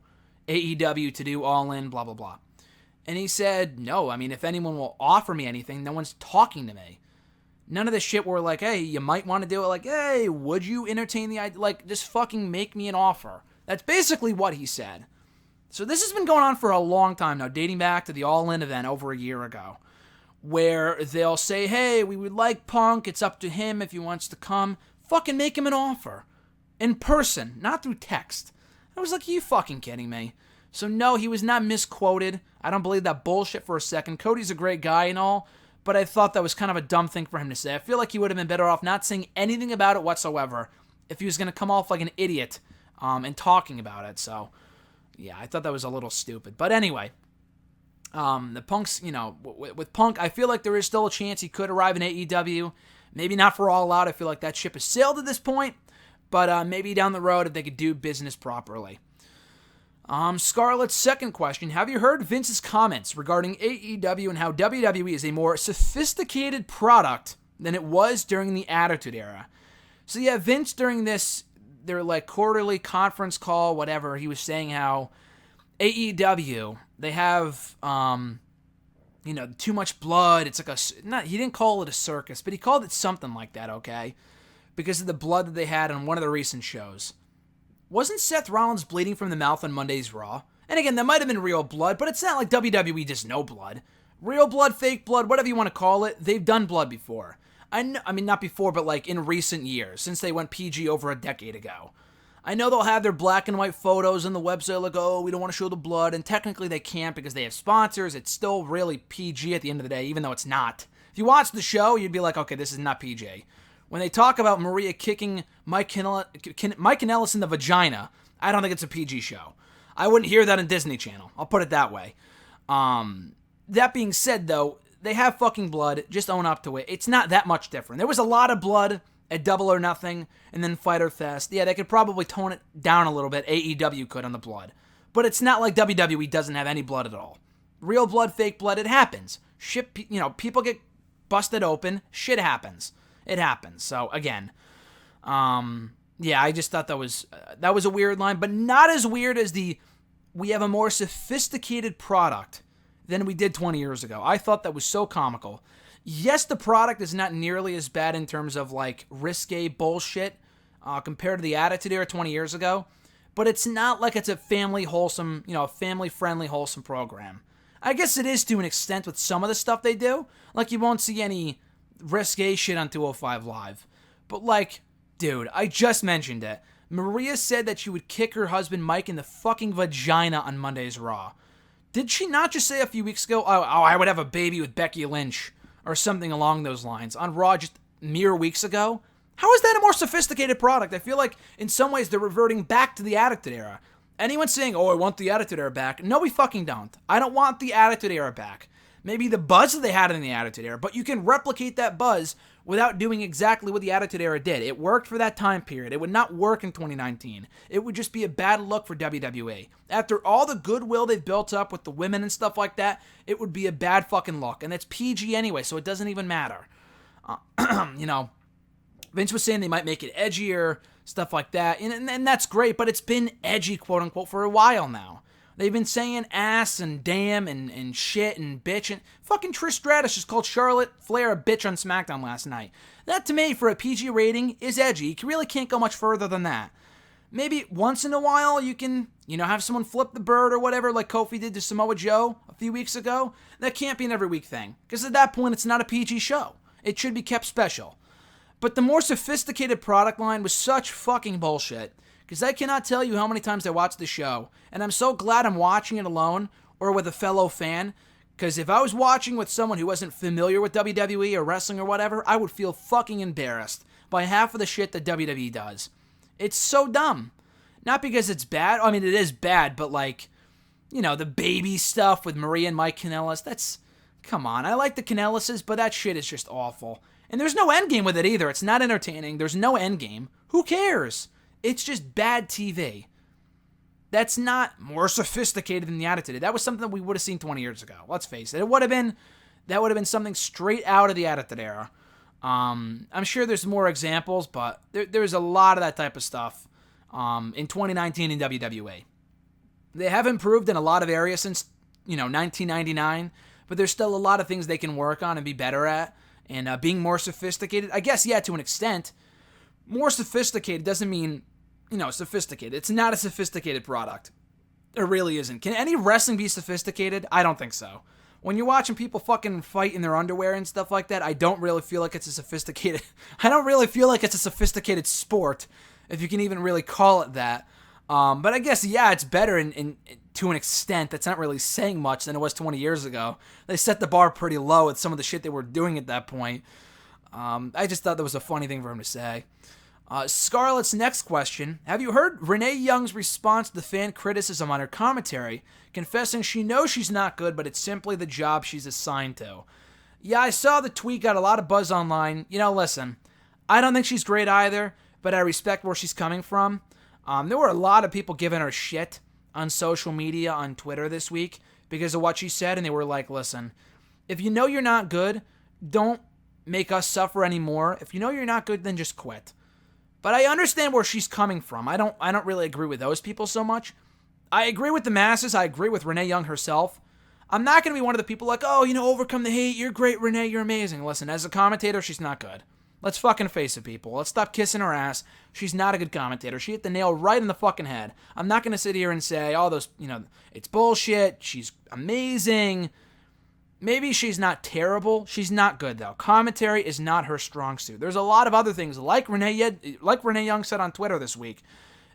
AEW, to do All In, blah, blah, blah. And he said, no, if anyone will offer me anything, no one's talking to me. None of this shit where hey, you might want to do it, hey, would you entertain the idea? Just fucking make me an offer. That's basically what he said. So this has been going on for a long time now, dating back to the All In event over a year ago, where they'll say, hey, we would like Punk, it's up to him if he wants to come. Fucking make him an offer. In person, not through text. I was like, are you fucking kidding me? So no, he was not misquoted. I don't believe that bullshit for a second. Cody's a great guy and all, but I thought that was kind of a dumb thing for him to say. I feel like he would have been better off not saying anything about it whatsoever if he was going to come off like an idiot and talking about it. So, yeah, I thought that was a little stupid. But anyway, the Punk's, with Punk, I feel like there is still a chance he could arrive in AEW. Maybe not for All Out. I feel like that ship has sailed at this point. But maybe down the road if they could do business properly. Scarlett's second question. Have you heard Vince's comments regarding AEW and how WWE is a more sophisticated product than it was during the Attitude Era? So yeah, Vince during their quarterly conference call, whatever, he was saying how AEW, they have, too much blood. It's he didn't call it a circus, but he called it something like that, okay? Because of the blood that they had on one of the recent shows. Wasn't Seth Rollins bleeding from the mouth on Monday's Raw? And again, that might have been real blood, but it's not like WWE does no blood. Real blood, fake blood, whatever you want to call it, they've done blood before. Not before, but in recent years, since they went PG over a decade ago. I know they'll have their black and white photos on the website oh, we don't want to show the blood, and technically they can't because they have sponsors. It's still really PG at the end of the day, even though it's not. If you watch the show, you'd be like, okay, this is not PG. When they talk about Maria kicking Mike Kanellis in the vagina, I don't think it's a PG show. I wouldn't hear that on Disney Channel. I'll put it that way. That being said, though, they have fucking blood. Just own up to it. It's not that much different. There was a lot of blood at Double or Nothing and then Fyter Fest. Yeah, they could probably tone it down a little bit. AEW could on the blood. But it's not like WWE doesn't have any blood at all. Real blood, fake blood, it happens. Shit, people get busted open. Shit happens. It happens. So, again, yeah, I just thought that was a weird line, but not as weird as we have a more sophisticated product than we did 20 years ago. I thought that was so comical. Yes, the product is not nearly as bad in terms of, risque bullshit compared to the Attitude Era 20 years ago, but it's not like it's a family-friendly, wholesome program. I guess it is to an extent with some of the stuff they do. You won't see any risque shit on 205 Live. But dude, I just mentioned it. Maria said that she would kick her husband Mike in the fucking vagina on Monday's Raw. Did she not just say a few weeks ago, oh, I would have a baby with Becky Lynch, or something along those lines, on Raw just mere weeks ago? How is that a more sophisticated product? I feel like in some ways they're reverting back to the Attitude Era. Anyone saying, oh, I want the Attitude Era back? No, we fucking don't. I don't want the Attitude Era back. Maybe the buzz that they had in the Attitude Era, but you can replicate that buzz without doing exactly what the Attitude Era did. It worked for that time period. It would not work in 2019. It would just be a bad look for WWE. After all the goodwill they've built up with the women and stuff like that, it would be a bad fucking look. And that's PG anyway, so it doesn't even matter. Vince was saying they might make it edgier, stuff like that, and that's great, but it's been edgy, quote-unquote, for a while now. They've been saying ass and damn and shit and bitch. And fucking Trish Stratus just called Charlotte Flair a bitch on SmackDown last night. That, to me, for a PG rating, is edgy. You really can't go much further than that. Maybe once in a while you can, have someone flip the bird or whatever like Kofi did to Samoa Joe a few week ago. That can't be an every week thing. Because at that point, it's not a PG show. It should be kept special. But the more sophisticated product line was such fucking bullshit. because I cannot tell you how many times I watch the show, and I'm so glad I'm watching it alone or with a fellow fan, because if I was watching with someone who wasn't familiar with WWE or wrestling or whatever, I would feel fucking embarrassed by half of the shit that WWE does. It's so dumb. Not because it's bad. I mean, it is bad, but like, you know, the baby stuff with Maria and Mike Kanellis, that's, come on. I like the Kanellises, but that shit is just awful. And there's no endgame with it either. It's not entertaining. There's no endgame. Who cares? It's just bad TV. That's not more sophisticated than the Attitude. That was something that we would have seen 20 years ago. Let's face it. That would have been something straight out of the Attitude Era. I'm sure there's more examples, but there's a lot of that type of stuff in 2019 in WWE. They have improved in a lot of areas since, 1999, but there's still a lot of things they can work on and be better at. And being more sophisticated, I guess, yeah, to an extent. More sophisticated doesn't mean, sophisticated. It's not a sophisticated product. It really isn't. Can any wrestling be sophisticated? I don't think so. When you're watching people fucking fight in their underwear and stuff like that, I don't really feel like it's a sophisticated... I don't really feel like it's a sophisticated sport, if you can even really call it that. But I guess, yeah, it's better in to an extent. That's not really saying much than it was 20 years ago. They set the bar pretty low with some of the shit they were doing at that point. I just thought that was a funny thing for him to say. Scarlett's next question. Have you heard Renee Young's response to the fan criticism on her commentary, confessing she knows she's not good, but it's simply the job she's assigned to? Yeah, I saw the tweet, got a lot of buzz online. Listen, I don't think she's great either, but I respect where she's coming from. There were a lot of people giving her shit on social media, on Twitter this week, because of what she said, and they were like, listen, if you know you're not good, don't make us suffer anymore. If you know you're not good, then just quit. But I understand where she's coming from. I don't really agree with those people so much. I agree with the masses. I agree with Renee Young herself. I'm not going to be one of the people like, oh, overcome the hate. You're great, Renee. You're amazing. Listen, as a commentator, she's not good. Let's fucking face it, people. Let's stop kissing her ass. She's not a good commentator. She hit the nail right in the fucking head. I'm not going to sit here and say, all those, it's bullshit. She's amazing. Maybe she's not terrible. She's not good, though. Commentary is not her strong suit. There's a lot of other things, like Renee Young said on Twitter this week,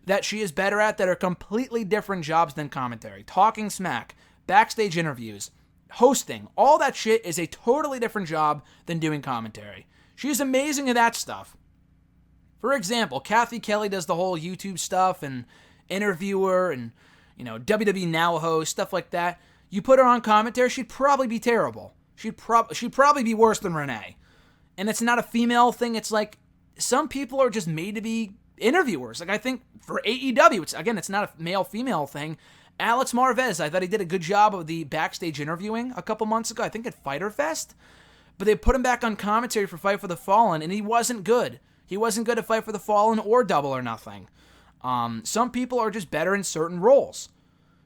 that she is better at that are completely different jobs than commentary. Talking smack, backstage interviews, hosting, all that shit is a totally different job than doing commentary. She's amazing at that stuff. For example, Kathy Kelly does the whole YouTube stuff and interviewer and, WWE Now host, stuff like that. You put her on commentary, she'd probably be terrible. She'd probably be worse than Renee. And it's not a female thing. It's like some people are just made to be interviewers. Like I think for AEW, it's not a male-female thing. Alex Marvez, I thought he did a good job of the backstage interviewing a couple months ago. I think at Fyter Fest. But they put him back on commentary for Fight for the Fallen, and he wasn't good. He wasn't good at Fight for the Fallen or Double or Nothing. Some people are just better in certain roles.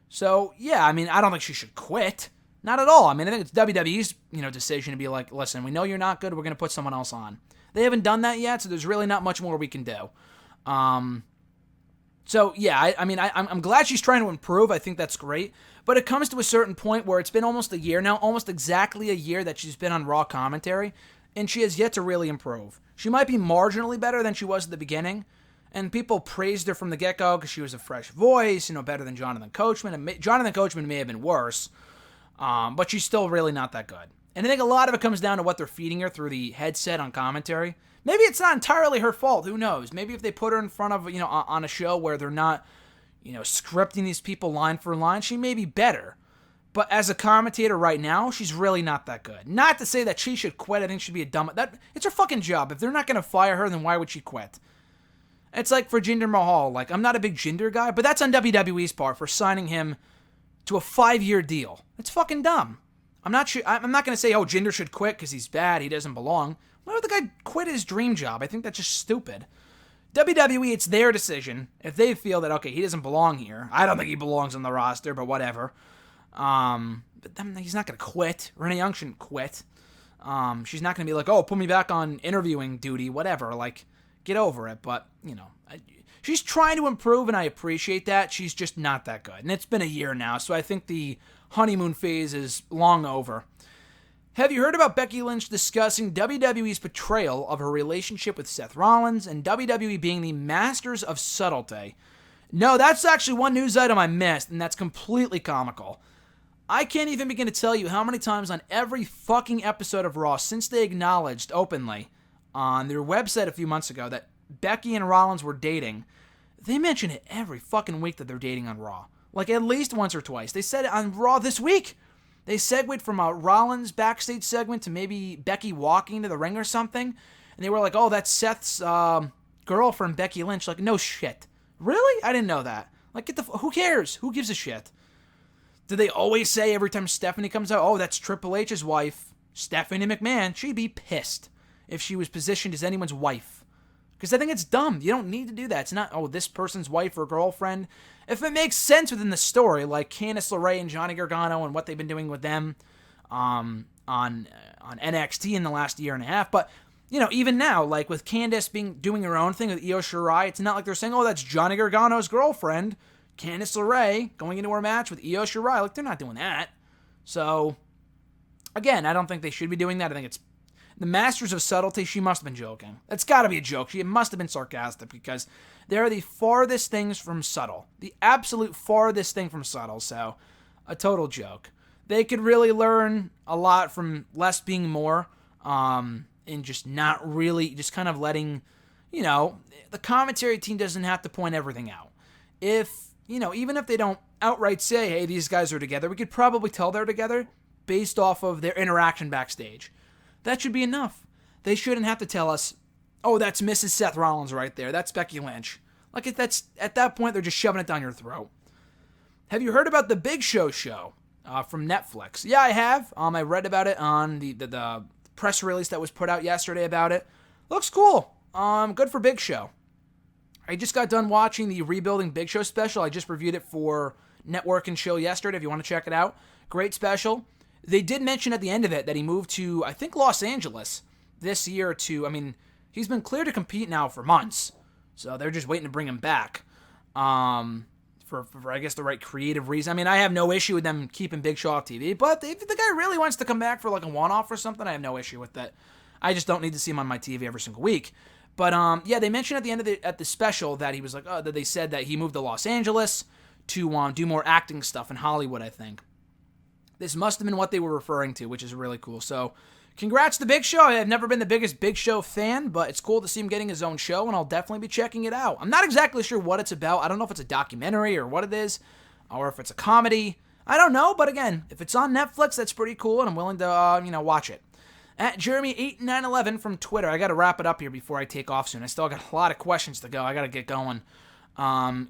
So, yeah, I don't think she should quit. Not at all. I think it's WWE's, decision to be like, listen, we know you're not good, we're going to put someone else on. They haven't done that yet, so there's really not much more we can do. So, yeah, I'm glad she's trying to improve. I think that's great. But it comes to a certain point where it's been almost a year now, almost exactly a year that she's been on Raw commentary, and she has yet to really improve. She might be marginally better than she was at the beginning, and people praised her from the get-go because she was a fresh voice, better than Jonathan Coachman. And Jonathan Coachman may have been worse, but she's still really not that good. And I think a lot of it comes down to what they're feeding her through the headset on commentary. Maybe it's not entirely her fault. Who knows? Maybe if they put her in front of, on a show where they're not, scripting these people line for line, she may be better. But as a commentator right now, she's really not that good. Not to say that she should quit. I think she'd be a dumb... It's her fucking job. If they're not going to fire her, then why would she quit? It's like for Jinder Mahal. Like, I'm not a big Jinder guy, but that's on WWE's part for signing him to a 5-year deal. It's fucking dumb. I'm not going to say, oh, Jinder should quit because he's bad, he doesn't belong. Why would the guy quit his dream job? I think that's just stupid. WWE, it's their decision. If they feel that, okay, he doesn't belong here. I don't think he belongs on the roster, but whatever. But then he's not going to quit. Renee Young shouldn't quit. She's not going to be like, oh, put me back on interviewing duty, whatever. Like, get over it. But, she's trying to improve, and I appreciate that. She's just not that good. And it's been a year now, so I think the honeymoon phase is long over. Have you heard about Becky Lynch discussing WWE's portrayal of her relationship with Seth Rollins and WWE being the masters of subtlety? No, that's actually one news item I missed, and that's completely comical. I can't even begin to tell you how many times on every fucking episode of Raw since they acknowledged openly on their website a few months ago that Becky and Rollins were dating. They mention it every fucking week that they're dating on Raw. Like at least once or twice. They said it on Raw this week. They segued from a Rollins backstage segment to maybe Becky walking to the ring or something. And they were like, oh, that's Seth's girlfriend, Becky Lynch. Like, no shit. Really? I didn't know that. Like, who cares? Who gives a shit? Do they always say every time Stephanie comes out, oh, that's Triple H's wife, Stephanie McMahon? She'd be pissed if she was positioned as anyone's wife. Because I think it's dumb. You don't need to do that. It's not, oh, this person's wife or girlfriend. If it makes sense within the story, like Candice LeRae and Johnny Gargano and what they've been doing with them on NXT in the last year and a half. But, you know, even now, like with Candice doing her own thing with Io Shirai, it's not like they're saying, oh, that's Johnny Gargano's girlfriend, Candice LeRae, going into her match with Io Shirai. Like, they're not doing that. So, again, I don't think they should be doing that. I think it's the Masters of Subtlety. She must have been joking. It's got to be a joke. She must have been sarcastic because they're the farthest things from subtle. The absolute farthest thing from subtle. So, a total joke. They could really learn a lot from less being more, and just not really, just kind of letting, you know, the commentary team doesn't have to point everything out. If, you know, even if they don't outright say, hey, these guys are together, we could probably tell they're together based off of their interaction backstage. That should be enough. They shouldn't have to tell us, oh, that's Mrs. Seth Rollins right there. That's Becky Lynch. Like, at that point, they're just shoving it down your throat. Have you heard about the Big Show from Netflix? Yeah, I have. I read about it on the press release that was put out yesterday about it. Looks cool. Good for Big Show. I just got done watching the Rebuilding Big Show special. I just reviewed it for Network and Chill yesterday, if you want to check it out. Great special. They did mention at the end of it that he moved to, I think, Los Angeles this year he's been cleared to compete now for months. So they're just waiting to bring him back. For I guess, the right creative reason. I mean, I have no issue with them keeping Big Show off TV, but if the guy really wants to come back for like a one-off or something, I have no issue with that. I just don't need to see him on my TV every single week. But yeah, they mentioned at the end of the special that he was like, that they said that he moved to Los Angeles to do more acting stuff in Hollywood, I think. This must have been what they were referring to, which is really cool. So, congrats to Big Show. I've never been the biggest Big Show fan, but it's cool to see him getting his own show, and I'll definitely be checking it out. I'm not exactly sure what it's about. I don't know if it's a documentary or what it is, or if it's a comedy. I don't know, but again, if it's on Netflix, that's pretty cool, and I'm willing to, watch it. At Jeremy8911 from Twitter, I got to wrap it up here before I take off soon. I still got a lot of questions to go. I got to get going.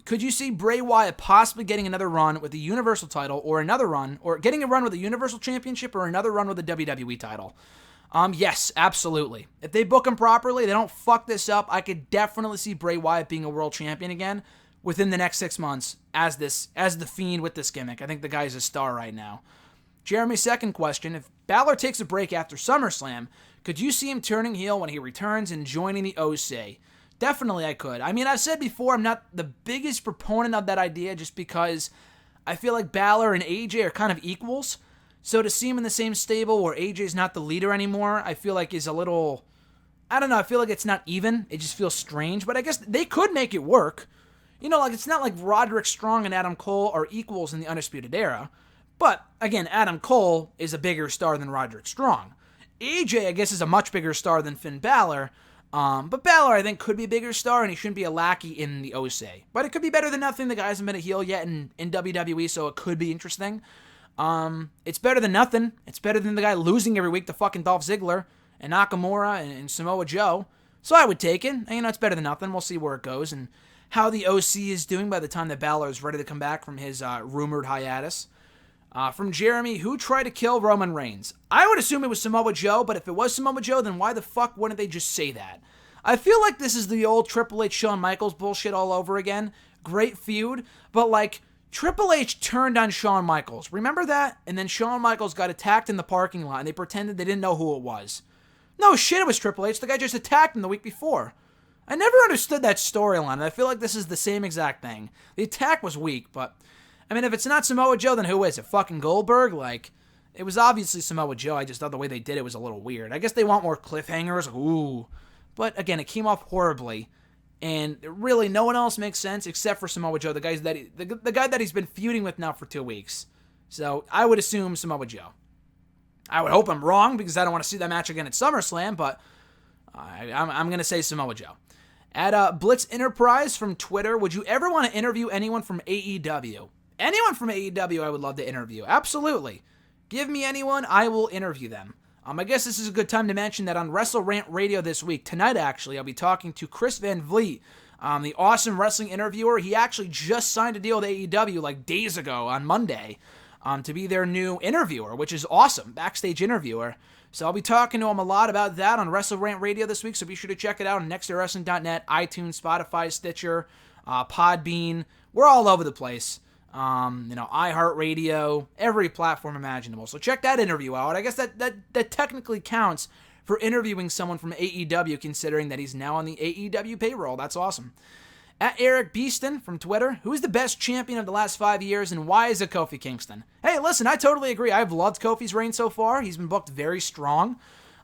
Could you see Bray Wyatt possibly getting another run with the Universal title, or getting a run with the Universal Championship, or another run with the WWE title? Yes, absolutely. If they book him properly, they don't fuck this up, I could definitely see Bray Wyatt being a world champion again within the next 6 months as the Fiend with this gimmick. I think the guy's a star right now. Jeremy's second question, if Balor takes a break after SummerSlam, could you see him turning heel when he returns and joining the OC? Definitely I could. I mean, I've said before, I'm not the biggest proponent of that idea just because I feel like Balor and AJ are kind of equals. So to see him in the same stable where AJ's not the leader anymore, I feel like is a little, I don't know, I feel like it's not even. It just feels strange, but I guess they could make it work. You know, like it's not like Roderick Strong and Adam Cole are equals in the Undisputed Era. But, again, Adam Cole is a bigger star than Roderick Strong. AJ, I guess, is a much bigger star than Finn Balor. But Balor, I think, could be a bigger star, and he shouldn't be a lackey in the OC. But it could be better than nothing. The guy hasn't been a heel yet in WWE, so it could be interesting. It's better than nothing. It's better than the guy losing every week to fucking Dolph Ziggler and Nakamura and Samoa Joe. So I would take it. And, it's better than nothing. We'll see where it goes and how the OC is doing by the time that Balor is ready to come back from his rumored hiatus. From Jeremy, who tried to kill Roman Reigns? I would assume it was Samoa Joe, but if it was Samoa Joe, then why the fuck wouldn't they just say that? I feel like this is the old Triple H Shawn Michaels bullshit all over again. Great feud, but like, Triple H turned on Shawn Michaels. Remember that? And then Shawn Michaels got attacked in the parking lot, and they pretended they didn't know who it was. No shit, it was Triple H. The guy just attacked him the week before. I never understood that storyline, and I feel like this is the same exact thing. The attack was weak, but I mean, if it's not Samoa Joe, then who is it? Fucking Goldberg? Like, it was obviously Samoa Joe. I just thought the way they did it was a little weird. I guess they want more cliffhangers. Ooh. But again, it came off horribly. And really, no one else makes sense except for Samoa Joe, the guy that he's been feuding with now for 2 weeks. So I would assume Samoa Joe. I would hope I'm wrong because I don't want to see that match again at SummerSlam, but I'm going to say Samoa Joe. At Blitz Enterprise from Twitter, would you ever want to interview anyone from AEW? Anyone from AEW I would love to interview. Absolutely. Give me anyone, I will interview them. I guess this is a good time to mention that on Wrestle Rant Radio this week, tonight actually, I'll be talking to Chris Van Vliet, the awesome wrestling interviewer. He actually just signed a deal with AEW like days ago on Monday to be their new interviewer, which is awesome, backstage interviewer. So I'll be talking to him a lot about that on Wrestle Rant Radio this week, so be sure to check it out on nextdayWrestling.net, iTunes, Spotify, Stitcher, Podbean. We're all over the place. iHeartRadio, every platform imaginable. So check that interview out. I guess that technically counts for interviewing someone from AEW, considering that he's now on the AEW payroll. That's awesome. At Eric Beeston from Twitter, who is the best champion of the last 5 years, and why is it Kofi Kingston? Hey, listen, I totally agree. I've loved Kofi's reign so far. He's been booked very strong.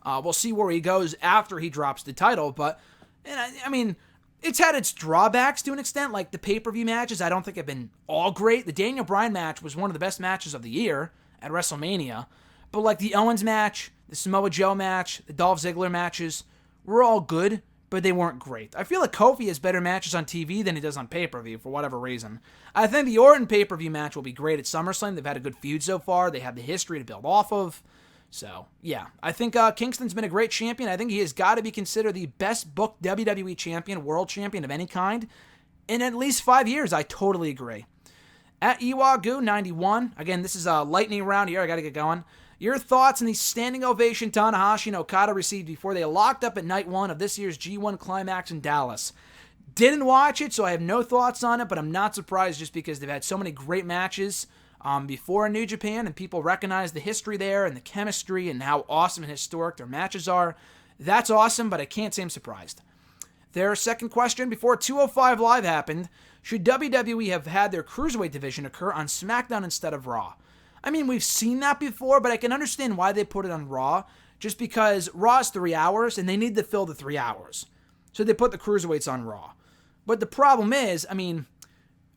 We'll see where he goes after he drops the title, but, I mean, it's had its drawbacks to an extent, like the pay-per-view matches I don't think have been all great. The Daniel Bryan match was one of the best matches of the year at WrestleMania, but like the Owens match, the Samoa Joe match, the Dolph Ziggler matches were all good, but they weren't great. I feel like Kofi has better matches on TV than he does on pay-per-view for whatever reason. I think the Orton pay-per-view match will be great at SummerSlam. They've had a good feud so far. They have the history to build off of. So, yeah, I think Kingston's been a great champion. I think he has got to be considered the best booked WWE champion, world champion of any kind, in at least 5 years. I totally agree. At Iwagu91, again, this is a lightning round here. I got to get going. Your thoughts on the standing ovation Tanahashi and Okada received before they locked up at night one of this year's G1 Climax in Dallas. Didn't watch it, so I have no thoughts on it, but I'm not surprised just because they've had so many great matches before in New Japan, and people recognize the history there and the chemistry and how awesome and historic their matches are. That's awesome, but I can't say I'm surprised. Their second question, before 205 Live happened, should WWE have had their Cruiserweight division occur on SmackDown instead of Raw? I mean, we've seen that before, but I can understand why they put it on Raw, just because Raw is 3 hours, and they need to fill the 3 hours. So they put the Cruiserweights on Raw. But the problem is, I mean,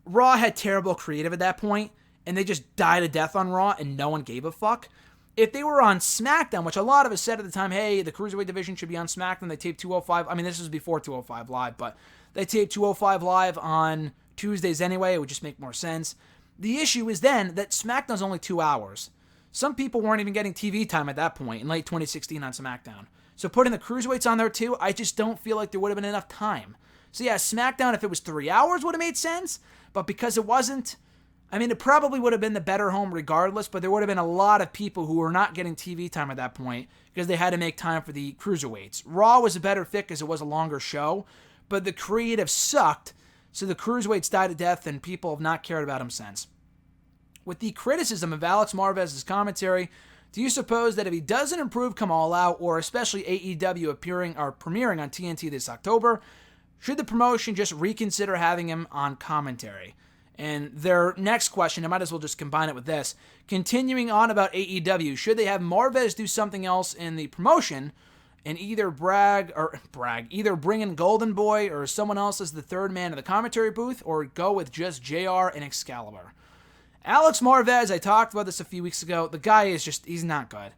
Raw had terrible creative at that point, and they just died a death on Raw, and no one gave a fuck. If they were on SmackDown, which a lot of us said at the time, hey, the Cruiserweight division should be on SmackDown, they taped 205. I mean, this was before 205 Live, but they taped 205 Live on Tuesdays anyway. It would just make more sense. The issue is then that SmackDown's only 2 hours. Some people weren't even getting TV time at that point in late 2016 on SmackDown. So putting the Cruiserweights on there too, I just don't feel like there would have been enough time. So yeah, SmackDown, if it was 3 hours, would have made sense. But because it wasn't, I mean, it probably would have been the better home regardless, but there would have been a lot of people who were not getting TV time at that point because they had to make time for the Cruiserweights. Raw was a better fit because it was a longer show, but the creative sucked, so the Cruiserweights died a death and people have not cared about them since. With the criticism of Alex Marvez's commentary, do you suppose that if he doesn't improve come All Out, or especially AEW premiering on TNT this October, should the promotion just reconsider having him on commentary? And their next question, I might as well just combine it with this. Continuing on about AEW, should they have Marvez do something else in the promotion and either either bring in Golden Boy or someone else as the third man in the commentary booth, or go with just JR and Excalibur? Alex Marvez, I talked about this a few weeks ago. The guy is he's not good.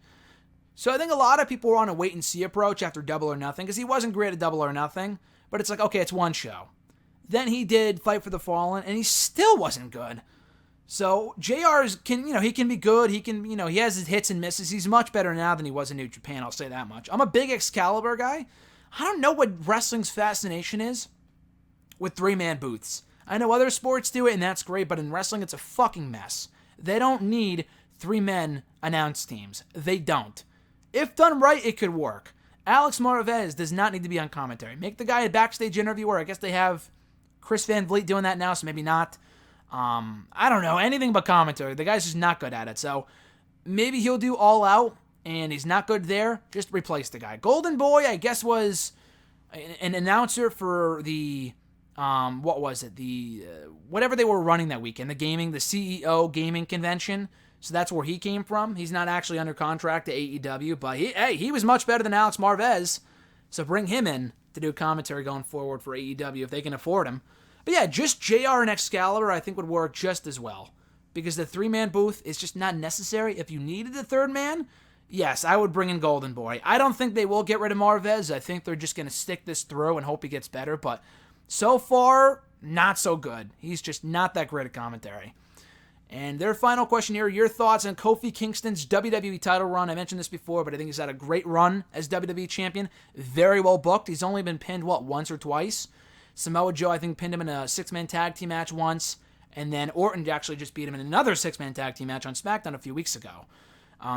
So I think a lot of people were on a wait-and-see approach after Double or Nothing, because he wasn't great at Double or Nothing, but it's like, okay, it's one show. Then he did Fight for the Fallen, and he still wasn't good. So JR he can be good. He can, he has his hits and misses. He's much better now than he was in New Japan, I'll say that much. I'm a big Excalibur guy. I don't know what wrestling's fascination is with three-man booths. I know other sports do it, and that's great, but in wrestling, it's a fucking mess. They don't need 3 men announce teams. They don't. If done right, it could work. Alex Marvez does not need to be on commentary. Make the guy a backstage interviewer. I guess they have Chris Van Vliet doing that now, so maybe not. I don't know, anything but commentary. The guy's just not good at it, so maybe he'll do All Out, and he's not good there. Just replace the guy. Golden Boy, I guess, was an announcer for the... what was it? Whatever they were running that weekend, the CEO gaming convention. So that's where he came from. He's not actually under contract to AEW, but he was much better than Alex Marvez. So bring him in. to do commentary going forward for AEW if they can afford him. But yeah, just JR and Excalibur I think would work just as well. Because the 3-man booth is just not necessary. If you needed a third man, yes, I would bring in Golden Boy. I don't think they will get rid of Marvez. I think they're just going to stick this through and hope he gets better. But so far, not so good. He's just not that great at commentary. And their final question here, your thoughts on Kofi Kingston's WWE title run. I mentioned this before, but I think he's had a great run as WWE champion. Very well booked. He's only been pinned, once or twice? Samoa Joe, I think, pinned him in a 6-man tag team match once. And then Orton actually just beat him in another 6-man tag team match on SmackDown a few weeks ago.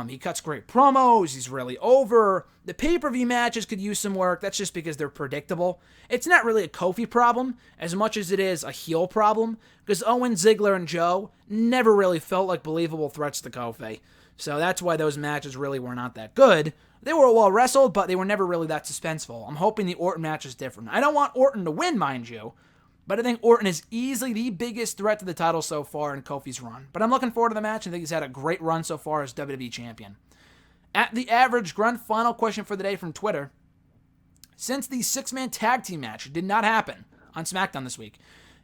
He cuts great promos. He's really over. The pay-per-view matches could use some work. That's just because they're predictable. It's not really a Kofi problem as much as it is a heel problem, because Owen, Ziggler, and Joe never really felt like believable threats to Kofi. So that's why those matches really were not that good. They were well wrestled, but they were never really that suspenseful. I'm hoping the Orton match is different. I don't want Orton to win, mind you, but I think Orton is easily the biggest threat to the title so far in Kofi's run. But I'm looking forward to the match. I think he's had a great run so far as WWE champion. At the Average Grunt, final question for the day from Twitter. Since the 6-man tag team match did not happen on SmackDown this week,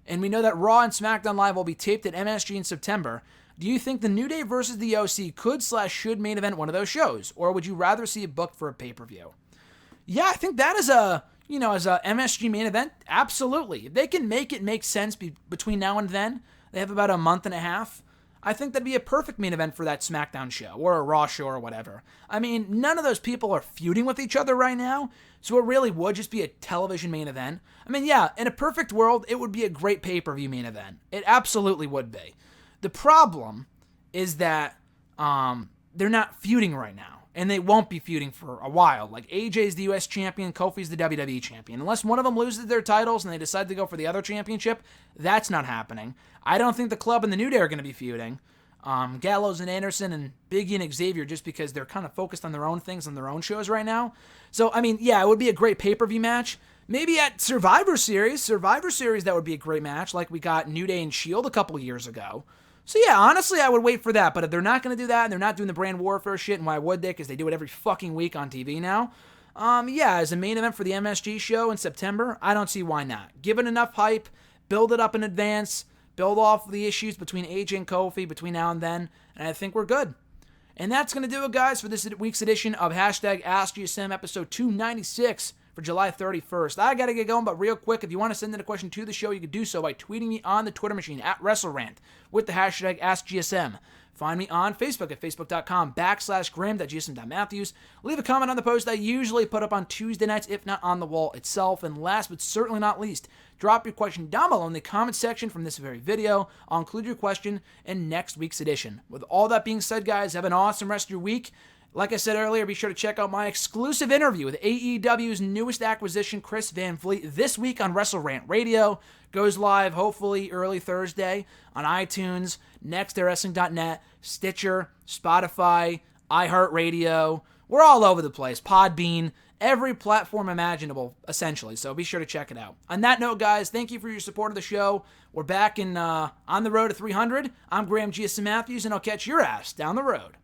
and we know that Raw and SmackDown Live will be taped at MSG in September, do you think the New Day versus the OC could/should main event one of those shows? Or would you rather see it booked for a pay-per-view? Yeah, I think that is as a MSG main event, absolutely. If they can make it make sense between now and then, they have about a month and a half, I think that'd be a perfect main event for that SmackDown show, or a Raw show, or whatever. I mean, none of those people are feuding with each other right now, so it really would just be a television main event. I mean, yeah, in a perfect world, it would be a great pay-per-view main event. It absolutely would be. The problem is that they're not feuding right now. And they won't be feuding for a while. Like, AJ's the US champion, Kofi's the WWE champion. Unless one of them loses their titles and they decide to go for the other championship, that's not happening. I don't think the Club and the New Day are going to be feuding. Gallows and Anderson and Big E and Xavier, just because they're kind of focused on their own things on their own shows right now. So, I mean, yeah, it would be a great pay-per-view match. Maybe at Survivor Series, that would be a great match, like we got New Day and S.H.I.E.L.D. a couple years ago. So yeah, honestly, I would wait for that. But if they're not going to do that, and they're not doing the brand warfare shit, and why would they? Because they do it every fucking week on TV now. Yeah, as a main event for the MSG show in September, I don't see why not. Give it enough hype, build it up in advance, build off the issues between AJ and Kofi between now and then, and I think we're good. And that's going to do it, guys, for this week's edition of #AskGSM episode 296 for July 31st. I got to get going, but real quick, if you want to send in a question to the show, you can do so by tweeting me on the Twitter machine at WrestleRant with the #AskGSM. Find me on Facebook at facebook.com/Graham.gsm.Matthews. Leave a comment on the post I usually put up on Tuesday nights, if not on the wall itself. And last but certainly not least, drop your question down below in the comment section from this very video. I'll include your question in next week's edition. With all that being said, guys, have an awesome rest of your week. Like I said earlier, be sure to check out my exclusive interview with AEW's newest acquisition, Chris Van Vliet, this week on WrestleRant Radio. Goes live, hopefully, early Thursday on iTunes, nextwrestling.net, Stitcher, Spotify, iHeartRadio. We're all over the place. Podbean, every platform imaginable, essentially. So be sure to check it out. On that note, guys, thank you for your support of the show. We're back on the road to 300. I'm Graham GSM Matthews, and I'll catch your ass down the road.